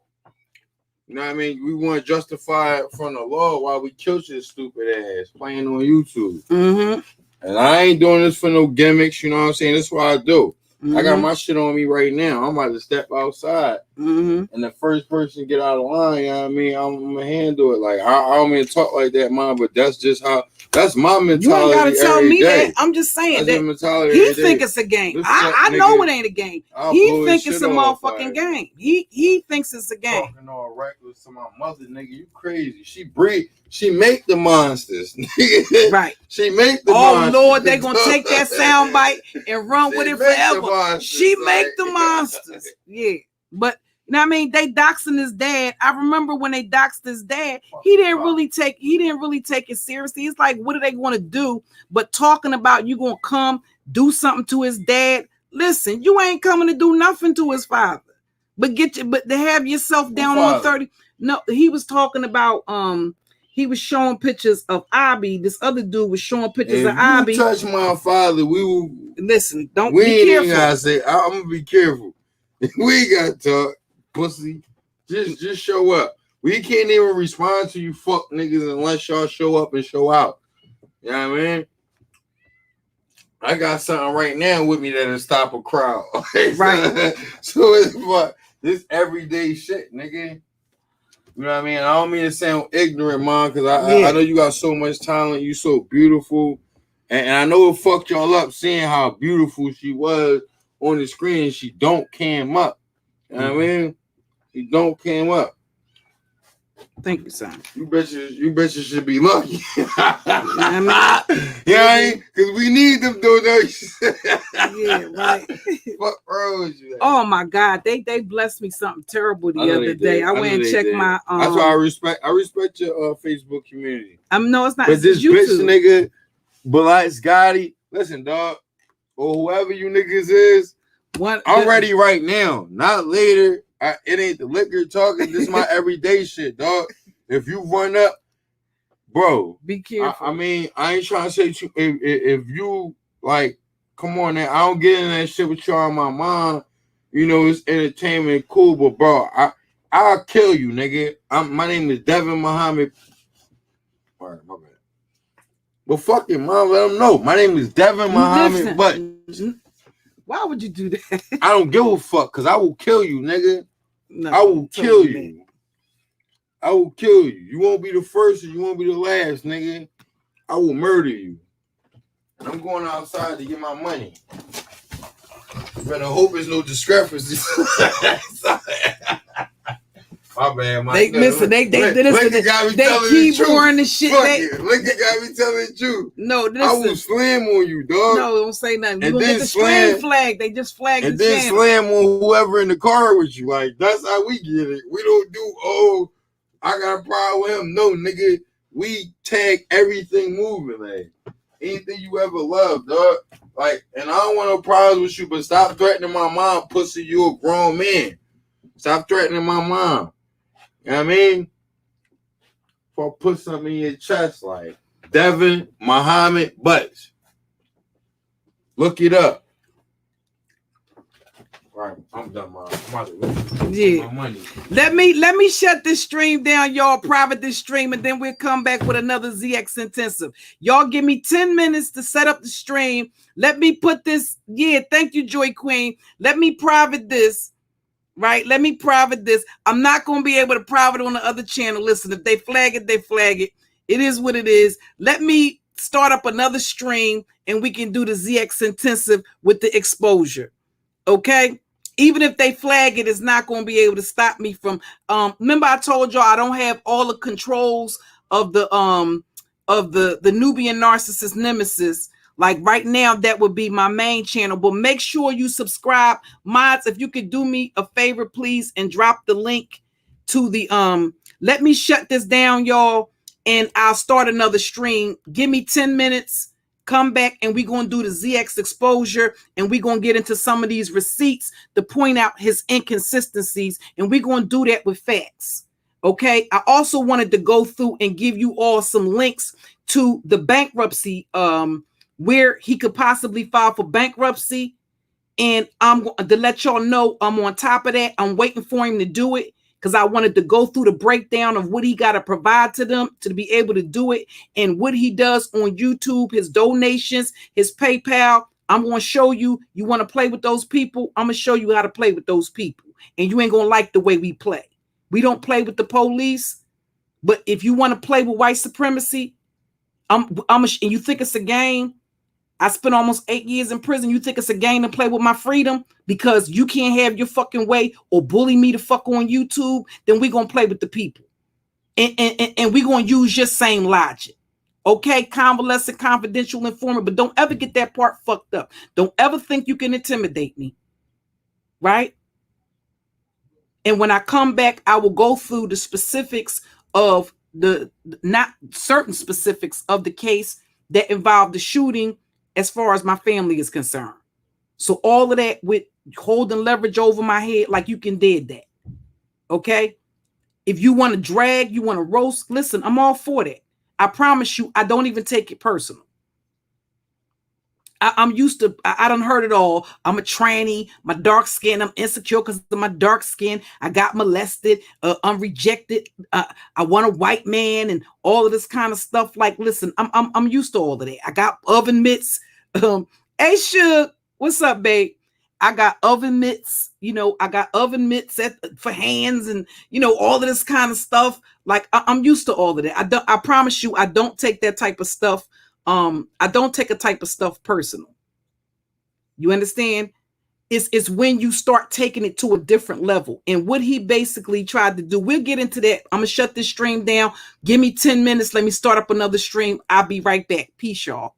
You know what I mean? We want to justify it from the law while we kill your stupid ass playing on YouTube. Mm-hmm. And I ain't doing this for no gimmicks. You know what I'm saying? That's what I do. Mm-hmm. I got my shit on me right now. I'm about to step outside. Mm-hmm. And the first person to get out of line, you know what I mean? I'm going to handle it. Like, I don't mean to talk like that, Mom, but that's just how, that's my mentality. You ain't got to tell me that. I'm just saying that he think it's a game. I know it ain't a game. He think it's a motherfucking game. He thinks it's a game. Talking all reckless to my mother, nigga. You crazy. She make the monsters. Right. She make the monsters. Oh, Lord, they going to take that sound bite and run with it forever. She make the monsters. Yeah. But, you know what I mean? They doxing his dad. I remember when they doxed his dad, he didn't really take it seriously. It's like, what are they going to do? But talking about you going to come do something to his dad. Listen, you ain't coming to do nothing to his father. But to have yourself down on 30. No, he was talking about he was showing pictures of Abby. This other dude was showing pictures of Abby. If you touch my father, we will listen. Don't be careful. Gotta say, I'm gonna be careful. We got to talk, pussy. Just show up. We can't even respond to you fuck niggas unless y'all show up and show out. You know what I mean? I got something right now with me that'll stop a crowd. Right. So it's what this everyday shit, nigga. You know what I mean? I don't mean to sound ignorant, Mom, because I know you got so much talent. You so beautiful. And I know it fucked y'all up seeing how beautiful she was on the screen. She don't cam up. You know what I mean? She don't cam up. Thank you, son. You betcha should be lucky. I mean? Yeah, because we need them donations. Yeah, right. Fuck wrong with you? Oh my God, they blessed me something terrible the other day. I went and checked my. That's why I respect your Facebook community. No, it's not. But this bitch nigga, Balai Scotty, listen, dog, or whoever you niggas is, I'm ready right now, not later. It ain't the liquor talking. This is my everyday shit, dog. If you run up, bro, be careful. I mean, I ain't trying to say if you like, come on now. I don't get in that shit with y'all. My mom, you know, it's entertainment, cool, but bro, I'll kill you, nigga. My name is Devon Muhammad. All right, my bad. Well, fucking mom, let them know. My name is Devon Muhammad. But why would you do that? I don't give a fuck, because I will kill you, nigga. No, I will kill you. I will kill you. You won't be the first and you won't be the last, nigga. I will murder you. I'm going outside to get my money. You better hope there's no discrepancy. My bad, They listen. They keep pouring the shit. Lincoln got me telling the truth. No, listen. I will slam on you, dog. No, don't say nothing. You gonna get the stream flag. They just flag and the then channel. Slam on whoever in the car with you. Like, that's how we get it. We don't do, I got a problem with him. No, nigga. We tag everything moving, like anything you ever loved, dog. Like, and I don't want no problems with you, but stop threatening my mom, pussy. You a grown man. Stop threatening my mom. You know what I mean? If I put something in your chest, like Devon, Muhammad, Butts. Look it up. All right, I'm done, man. My money. Let me shut this stream down, y'all. Private this stream, and then we'll come back with another ZX intensive. Y'all give me 10 minutes to set up the stream. Let me put this. Yeah, thank you, Joy Queen. Let me private this. Right? Let me private this. I'm not going to be able to private on the other channel. Listen, if they flag it, they flag it. It is what it is. Let me start up another stream, and we can do the ZX intensive with the exposure. Okay? Even if they flag it, it's not going to be able to stop me from remember I told y'all I don't have all the controls of the Nubian narcissist nemesis. Like right now, that would be my main channel. But make sure you subscribe. Mods, if you could do me a favor, please, and drop the link to the let me shut this down, y'all, and I'll start another stream. Give me 10 minutes. Come back and we're going to do the ZX exposure, and we're going to get into some of these receipts to point out his inconsistencies, and we're going to do that with facts. Okay. I also wanted to go through and give you all some links to the bankruptcy, where he could possibly file for bankruptcy. And I'm going to let y'all know I'm on top of that. I'm waiting for him to do it because I wanted to go through the breakdown of what he got to provide to them to be able to do it, and what he does on YouTube, his donations, his PayPal. I'm going to show you. You want to play with those people? I'm going to show you how to play with those people. And you ain't going to like the way we play. We don't play with the police. But if you want to play with white supremacy, and you think it's a game, I spent almost 8 years in prison. You think it's a game to play with my freedom because you can't have your fucking way or bully me to fuck on YouTube? Then we're going to play with the people. And we're going to use your same logic. Okay, convalescent, confidential informant, but don't ever get that part fucked up. Don't ever think you can intimidate me. Right? And when I come back, I will go through the specifics of not certain specifics of the case that involved the shooting as far as my family is concerned. So all of that with holding leverage over my head, like you can did that. Okay? If you want to drag, you want to roast, listen, I'm all for that. I promise you, I don't even take it personal. I'm used to, I done heard it all. I'm a tranny, my dark skin, I'm insecure because of my dark skin. I got molested, I'm rejected. I want a white man and all of this kind of stuff. Like, listen, I'm used to all of that. I got oven mitts. Hey, Suge, what's up, babe? I got oven mitts, I got oven mitts for hands and, all of this kind of stuff. Like, I'm used to all of that. I promise you, I don't take that type of stuff. I don't take a type of stuff personal. You understand? It's when you start taking it to a different level. And what he basically tried to do, we'll get into that. I'm going to shut this stream down. Give me 10 minutes. Let me start up another stream. I'll be right back. Peace, y'all.